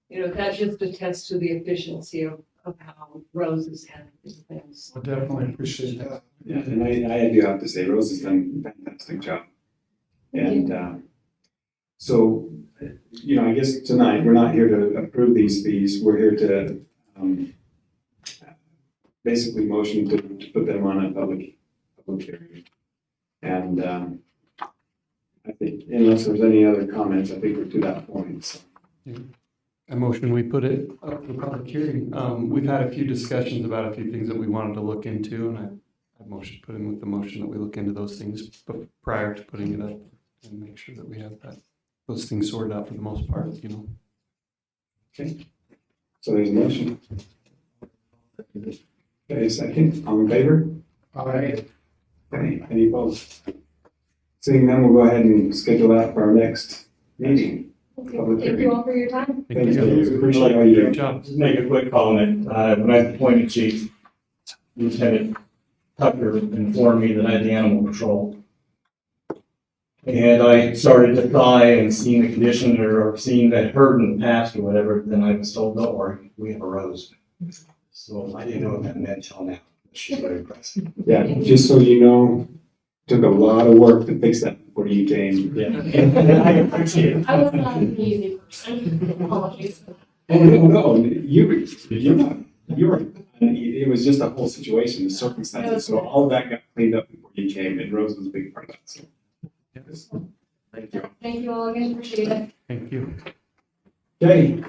you know, that just attests to the efficiency of how Rose is handling things. I definitely appreciate that. Yeah, and I do have to say, Rose has done a fantastic job. And so, you know, I guess tonight, we're not here to approve these fees. We're here to basically motion to put them on a public hearing. And I think, unless there's any other comments, I think we're to that point. So. I motion we put it up for public hearing. We've had a few discussions about a few things that we wanted to look into, and I motion, put in with the motion that we look into those things prior to putting it up and make sure that we have those things sorted out for the most part, you know. Okay. So there's a motion. Okay, second, all in favor? Aye. Okay, any opposed? Seeing none, we'll go ahead and schedule that for our next meeting. Public Thank you hearing. all for your time. Thank you. Appreciate all you Good do. job. Just make a quick comment. When I was appointed chief, Lieutenant Tucker informed me that I had the animal patrol. And I started to try and seen the condition or seen that heard in the past or whatever, then I was told, don't worry, we have a Rose. So I didn't know what that meant till now. She's very impressive. Yeah, just so you know, took a lot of work to fix that before you came. Yeah. And I appreciate it. I was not an easy person. Apologies. Oh, no, you were, it was just a whole situation, the circumstances, so all of that got cleaned up before you came, and Rose was a big part of that, so. Yes. Thank you. Thank you all again. Appreciate it. Thank you. Okay.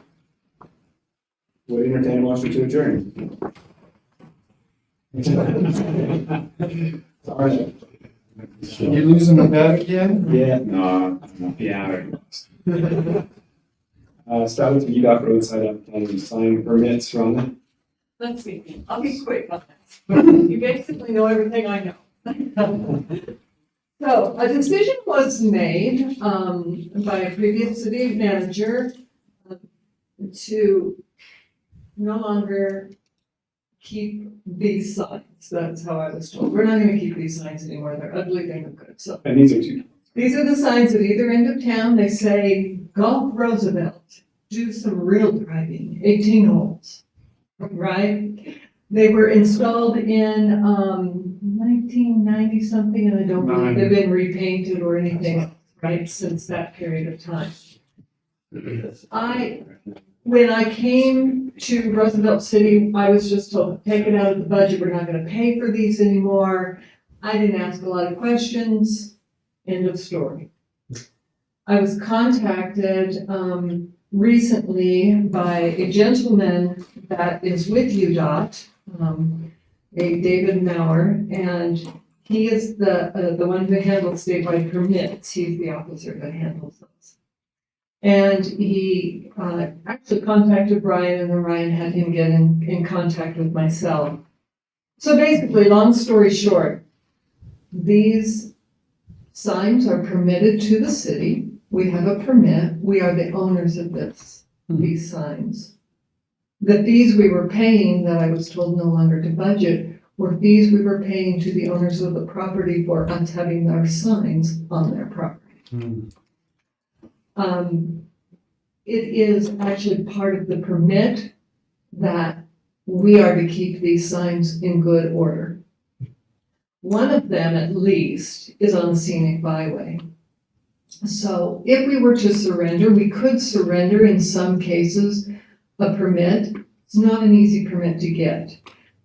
Would entertain a motion to adjourn. Sorry. You losing the bet again? Yeah, no, yeah, I already lost. Start with the UDOT roadside advertising sign permits, Rhonda. Let's see, I'll be quick on this. You basically know everything I know. So a decision was made by a previous city manager to no longer keep these signs. That's how I was told. We're not gonna keep these signs anymore. They're ugly, they're no good. So And these are two. these are the signs at either end of town. They say, Golf Roosevelt, do some real driving, 18 holes, right? They were installed in 1990 something, and I don't believe they've been repainted or anything, right, since that period of time. When I came to Roosevelt City, I was just told, take it out of the budget, we're not gonna pay for these anymore. I didn't ask a lot of questions, end of story. I was contacted recently by a gentleman that is with UDOT, a David Maurer, and he is the one who handles statewide permits. He's the officer that handles those. And he actually contacted Brian, and then Ryan had him get in contact with myself. So basically, long story short, these signs are permitted to the city. We have a permit. We are the owners of these signs. The fees we were paying, that I was told no longer to budget, were fees we were paying to the owners of the property for us having our signs on their property. It is actually part of the permit that we are to keep these signs in good order. One of them, at least, is on the scenic byway. So if we were to surrender, we could surrender in some cases a permit. It's not an easy permit to get.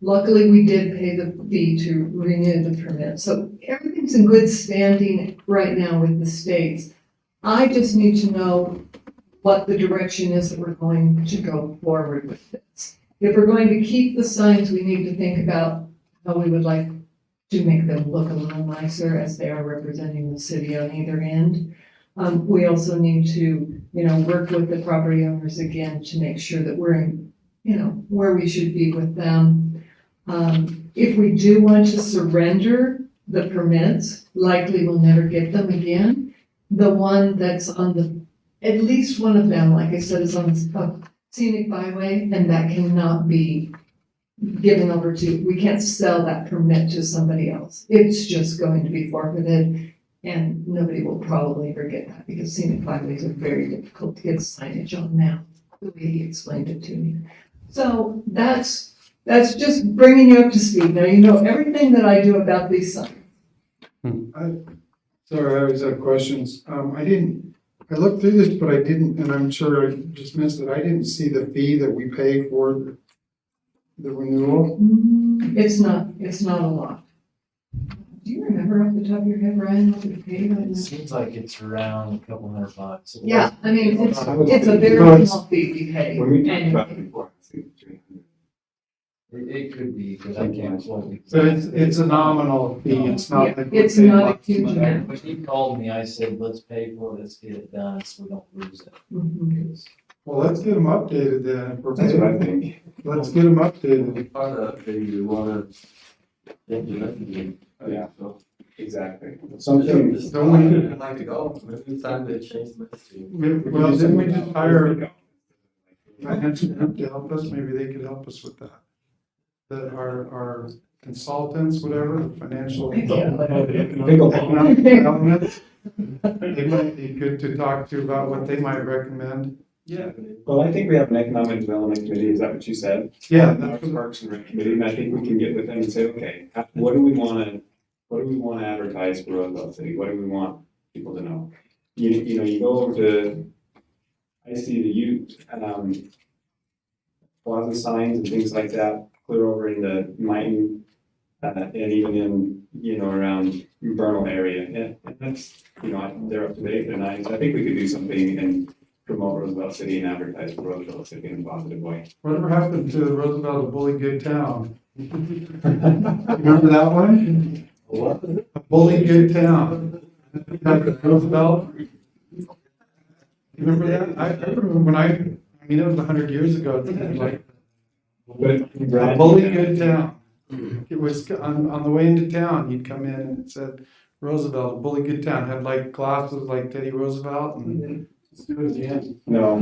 Luckily, we did pay the fee to renew the permit. So everything's in good standing right now with the states. I just need to know what the direction is that we're going to go forward with this. If we're going to keep the signs, we need to think about how we would like to make them look a little nicer as they are representing the city on either end. We also need to, work with the property owners again to make sure that we're in, where we should be with them. If we do want to surrender the permits, likely we'll never get them again. The one that's on at least one of them, like I said, is on a scenic byway, and that cannot be given over to, we can't sell that permit to somebody else. It's just going to be forfeited, and nobody will probably ever get that, because scenic byways are very difficult to get signage on now, the way he explained it to me. So that's just bringing you up to speed. Now you know everything that I do about these signs. Sorry, I always have questions. I looked through this, but I didn't, and I'm sure I just missed it. I didn't see the fee that we pay for the renewal. It's not a lot. Do you remember off the top of your head, Ryan, what we paid on It that? seems like it's around a couple $100. Yeah, I mean, it's a very small fee we pay. When we talked about it annually. before, I think 300. It could be, because I can't quote it. So it's a nominal fee. It's not Yeah, like. it's we're paying not a lots of huge money. amount. When he called me, I said, let's pay for it, let's get it done, so we don't lose it. Mhm. Well, let's get them updated then. If we're That's what I paying. think. Let's get them updated. Part of that, you wanna, Yeah, exactly. Something- Just don't we- I'd like to go, maybe it's time to change the messaging. Well, didn't we just hire financial help to help us? Maybe they could help us with that. That our consultants, whatever, financial. Economic development. They might be good to talk to about what they might recommend. Yeah, well, I think we have an economic development committee, is that what you said? Yeah, Our Parks and Rec committee, and I think we can get with them and say, okay, what do we wanna advertise for Roosevelt City? What do we want people to know? You go over to, I see the youth, plaza signs and things like that, clear over in the Mighton, and even in, around Vernal area, and that's, they're up to date, they're nice. I think we could do something and promote Roosevelt City and advertise for Roosevelt City in a positive way. Whatever happened to Roosevelt, a bully good town? Remember that one? What? A bully good town. Roosevelt. Remember that? I remember when it was 100 years ago, it was like a bully good town. It was on the way into town, you'd come in and it said Roosevelt, a bully good town, had like glasses like Teddy Roosevelt and. Let's do it again. No.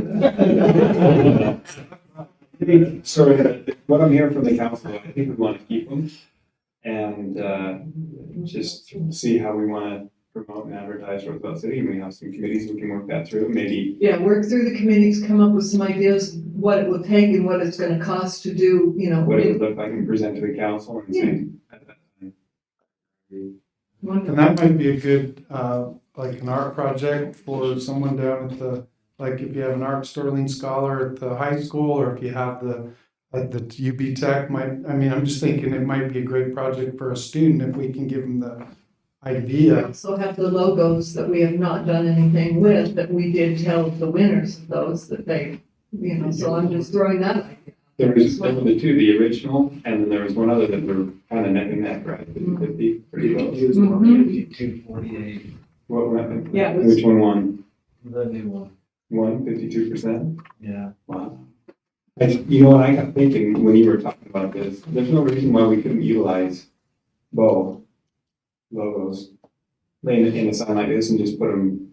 So what I'm hearing from the council, I think we want to keep them and just see how we want to promote and advertise Roosevelt City. We have some committees, we can work that through, maybe. Yeah, work through the committees, come up with some ideas, what it will take and what it's gonna cost to do, What it would look like and present to the council and say. At that time. And that might be a good, like an art project for someone down at like if you have an Art Sterling Scholar at the high school, or if you have the UB Tech I'm just thinking it might be a great project for a student if we can give them the We idea. also have the logos that we have not done anything with, that we did tell the winners of those that they, so I'm just throwing that. There was the two, the original, and then there was one other that were kind of neck and neck, right? 50, pretty close. Mhm. 5248, What happened? Yeah, it was- Which one won? the new one, 52%? yeah. Wow. What I got thinking when you were talking about this, there's no reason why we couldn't utilize both logos in a sign like this and just put them,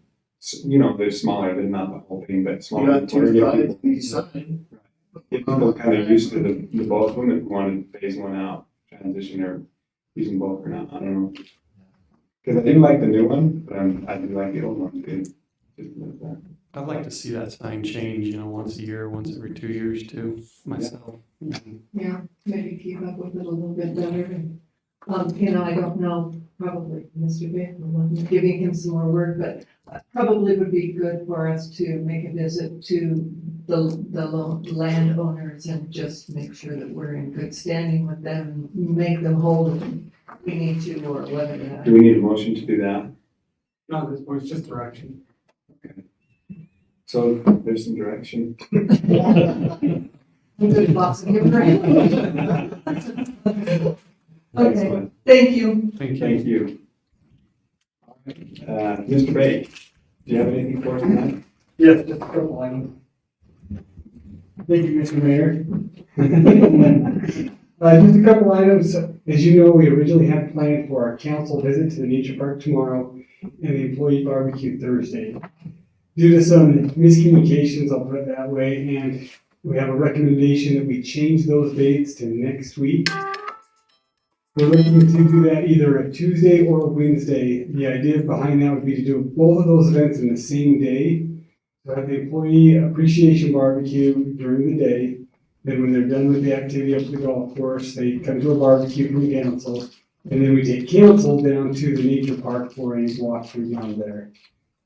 they're smaller, they're not the whole thing, but You smaller. got two sides, each side. Get people kind of used to the both of them if we want to phase one out, transition or use them both or not, I don't know. Because I do like the new one, but I do like the old one too. Just like that. I'd like to see that sign change, once a year, once every 2 years too, myself. Yeah, maybe keep up with it a little bit better. And, I don't know, probably Mr. Baker, giving him some more work, but probably would be good for us to make a visit to the landowners and just make sure that we're in good standing with them, make them whole if we need to, or whether that. Do we need a motion to do that? No, at this point, it's just direction. So there's some direction. Good boss, give it right. Okay, Excellent. thank you. Thank you. Thank you. Mr. Bay, do you have anything for us tonight? Yes, just a couple items. Thank you, Mr. Mayor. Just a couple items. As you know, we originally had planned for our council visit to the nature park tomorrow and the employee barbecue Thursday. Due to some miscommunications, I'll put it that way, and we have a recommendation that we change those dates to next week. We're looking to do that either a Tuesday or a Wednesday. The idea behind that would be to do both of those events in the same day. So have the employee appreciation barbecue during the day. Then when they're done with the activity up to the golf course, they come to a barbecue from council. And then we take council down to the nature park for a walkthrough down there.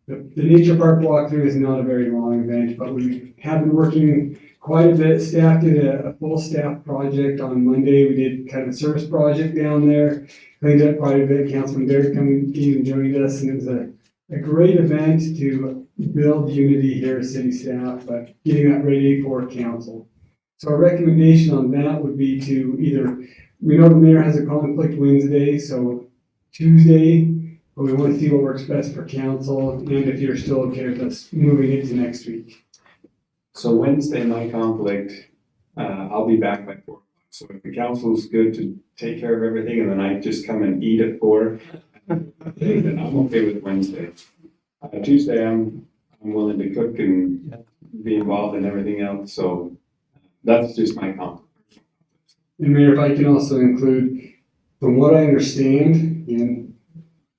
The nature park walkthrough is not a very long event, but we have been working quite a bit. Staff did a full staff project on Monday. We did kind of a service project down there, cleaned up quite a bit. Councilman Derek came and joined us, and it was a great event to build unity here as city staff, but getting that ready for council. So our recommendation on that would be to either, we know the mayor has a conflict Wednesday, so Tuesday, but we want to see what works best for council, and if you're still okay with us moving it to next week. So Wednesday, my conflict, I'll be back by 4 o'clock. So if the council's good to take care of everything and then I just come and eat at 4, then I'm okay with Wednesday. Tuesday, I'm willing to cook and be involved in everything else, so that's just my conflict. And Mayor, if I can also include, from what I understand, and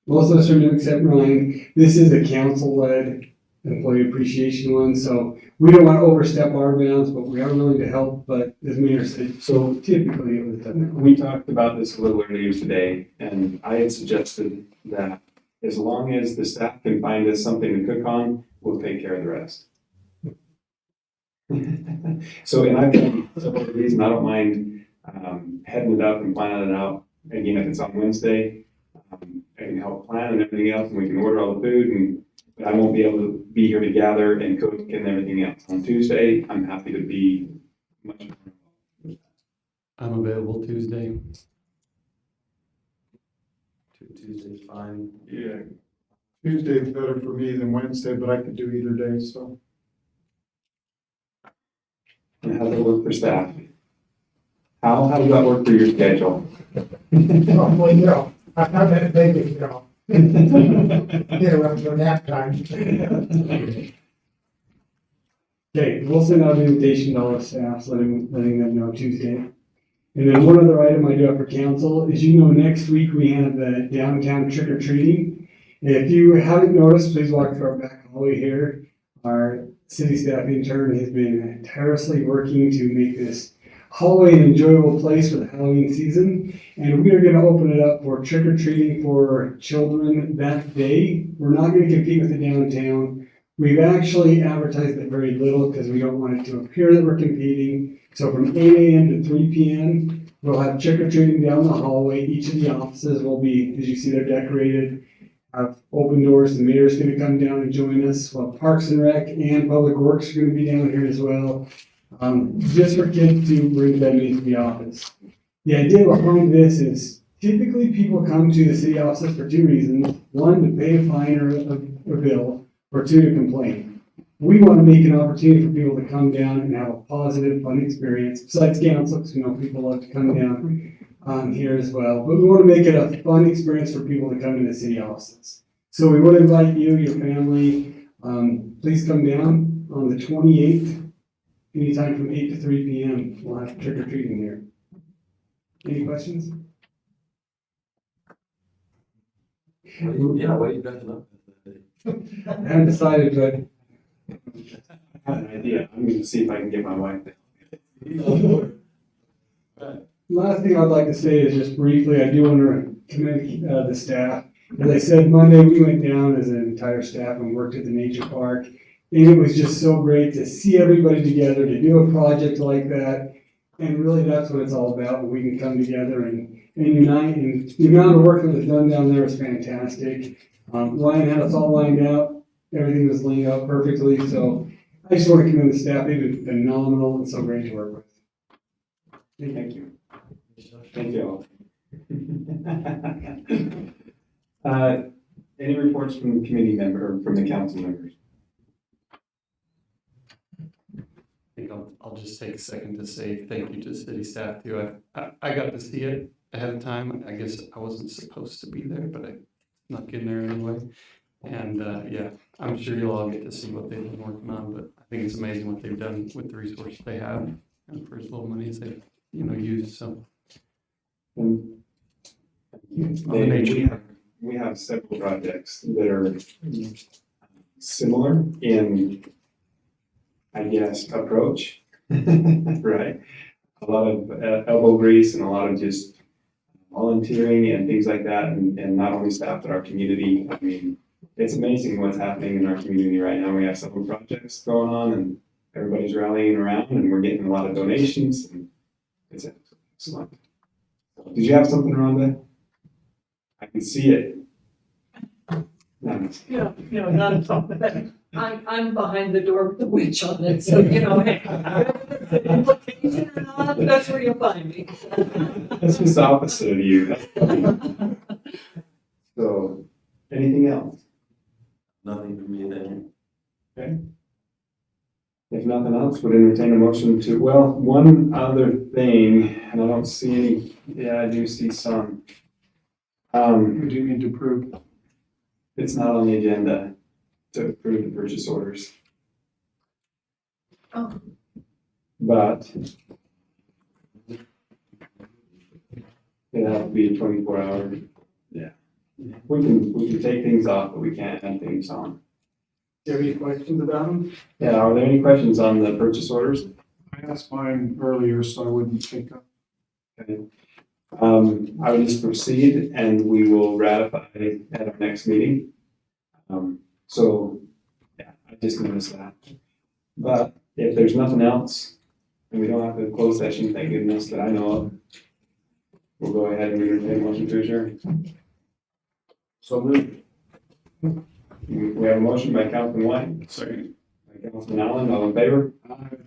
most of us are new except Ryan, this is a council-led employee appreciation one, so we don't want to overstep our bounds, but we are willing to help, but as Mayor said, so typically it was done. We talked about this a little earlier today, and I had suggested that as long as the staff can find us something to cook on, we'll take care of the rest. So, and I've done several of these, and I don't mind heading it up and planning it out. Again, if it's on Wednesday, I can help plan and everything else, and we can order all the food, and I won't be able to be here to gather and cook and everything else. On Tuesday, I'm happy to be much more. I'm available Tuesday. Tuesday's fine. Yeah. Tuesday's better for me than Wednesday, but I could do either day, so. And how does that work for staff? How does that work for your schedule? Well, I'm not that big, get around for nap time. Okay, we'll send out an invitation to all the staff, letting them know Tuesday. And then one other item I do have for council is, next week we have the downtown trick or treating. If you haven't noticed, please walk through our back hallway here. Our city staff intern has been tirelessly working to make this hallway an enjoyable place for the Halloween season. And we are going to open it up for trick or treating for children that day. We're not going to compete with the downtown. We've actually advertised it very little because we don't want it to appear that we're competing. So from 8 a.m. to 3 p.m., we'll have trick-or-treating down the hallway. Each of the offices will be, as you see, they're decorated, have open doors. The mayor's going to come down and join us. Well, Parks and Rec and Public Works are going to be down here as well, just for kids to bring them into the office. The idea behind this is typically people come to the city offices for 2 reasons. 1, to pay a fine or a bill, or 2, to complain. We want to make an opportunity for people to come down and have a positive, fun experience, besides council, because people love to come down here as well. But we want to make it a fun experience for people to come to the city offices. So we would invite you, your family, please come down on the 28th, anytime from 8 to 3 p.m. We'll have trick-or-treating here. Any questions? Yeah, what are you dressing up? I haven't decided, but I have an idea. I'm gonna see if I can get my wife there. Last thing I'd like to say is just briefly, I do want to commend the staff. As I said, Monday, we went down as an entire staff and worked at the nature park. And it was just so great to see everybody together, to do a project like that. And really, that's what it's all about, when we can come together and unite. And the amount of work that was done down there was fantastic. Ryan had us all lined out. Everything was laid out perfectly. So I just want to commend the staff. They've been phenomenal and so great to work with. Thank you. Thank you all. Any reports from the committee member, or from the council members? I think I'll just take a second to say thank you to city staff too. I got to see it ahead of time. I guess I wasn't supposed to be there, but I snuck in there anyway. And yeah, I'm sure you'll all get to see what they've been working on, but I think it's amazing what they've done with the resources they have and for as little money as they've, used, so. And we have several projects that are similar in, I guess, approach, right? A lot of elbow grease and a lot of just volunteering and things like that, and not only staff, but our community. I mean, it's amazing what's happening in our community right now. We have several projects going on, and everybody's rallying around, and we're getting a lot of donations, and it's excellent. Did you have something, Rhonda? I can see it. No. Not at all. I'm behind the door with the witch on it, so hey, implication or not, that's where you'll find me. That's just the opposite of you. So, anything else? Nothing for me then. Okay. If nothing else, would entertain a motion to, well, one other thing, and I don't see any, yeah, I do see some. We do need to approve. It's not on the agenda to approve the purchase orders. Oh. But it has to be a 24-hour. Yeah. We can take things off, but we can't add things on. Do you have any questions about them? Yeah, are there any questions on the purchase orders? I asked mine earlier, so I wouldn't take up. Okay. I would just proceed and we will ratify at our next meeting. So, yeah, I just noticed that. But if there's nothing else, and we don't have to close session, thank goodness that I know of, we'll go ahead and entertain a motion to adjourn. So moved. We have a motion by Councilman White. Second. By Councilman Allen, all in favor? Aye.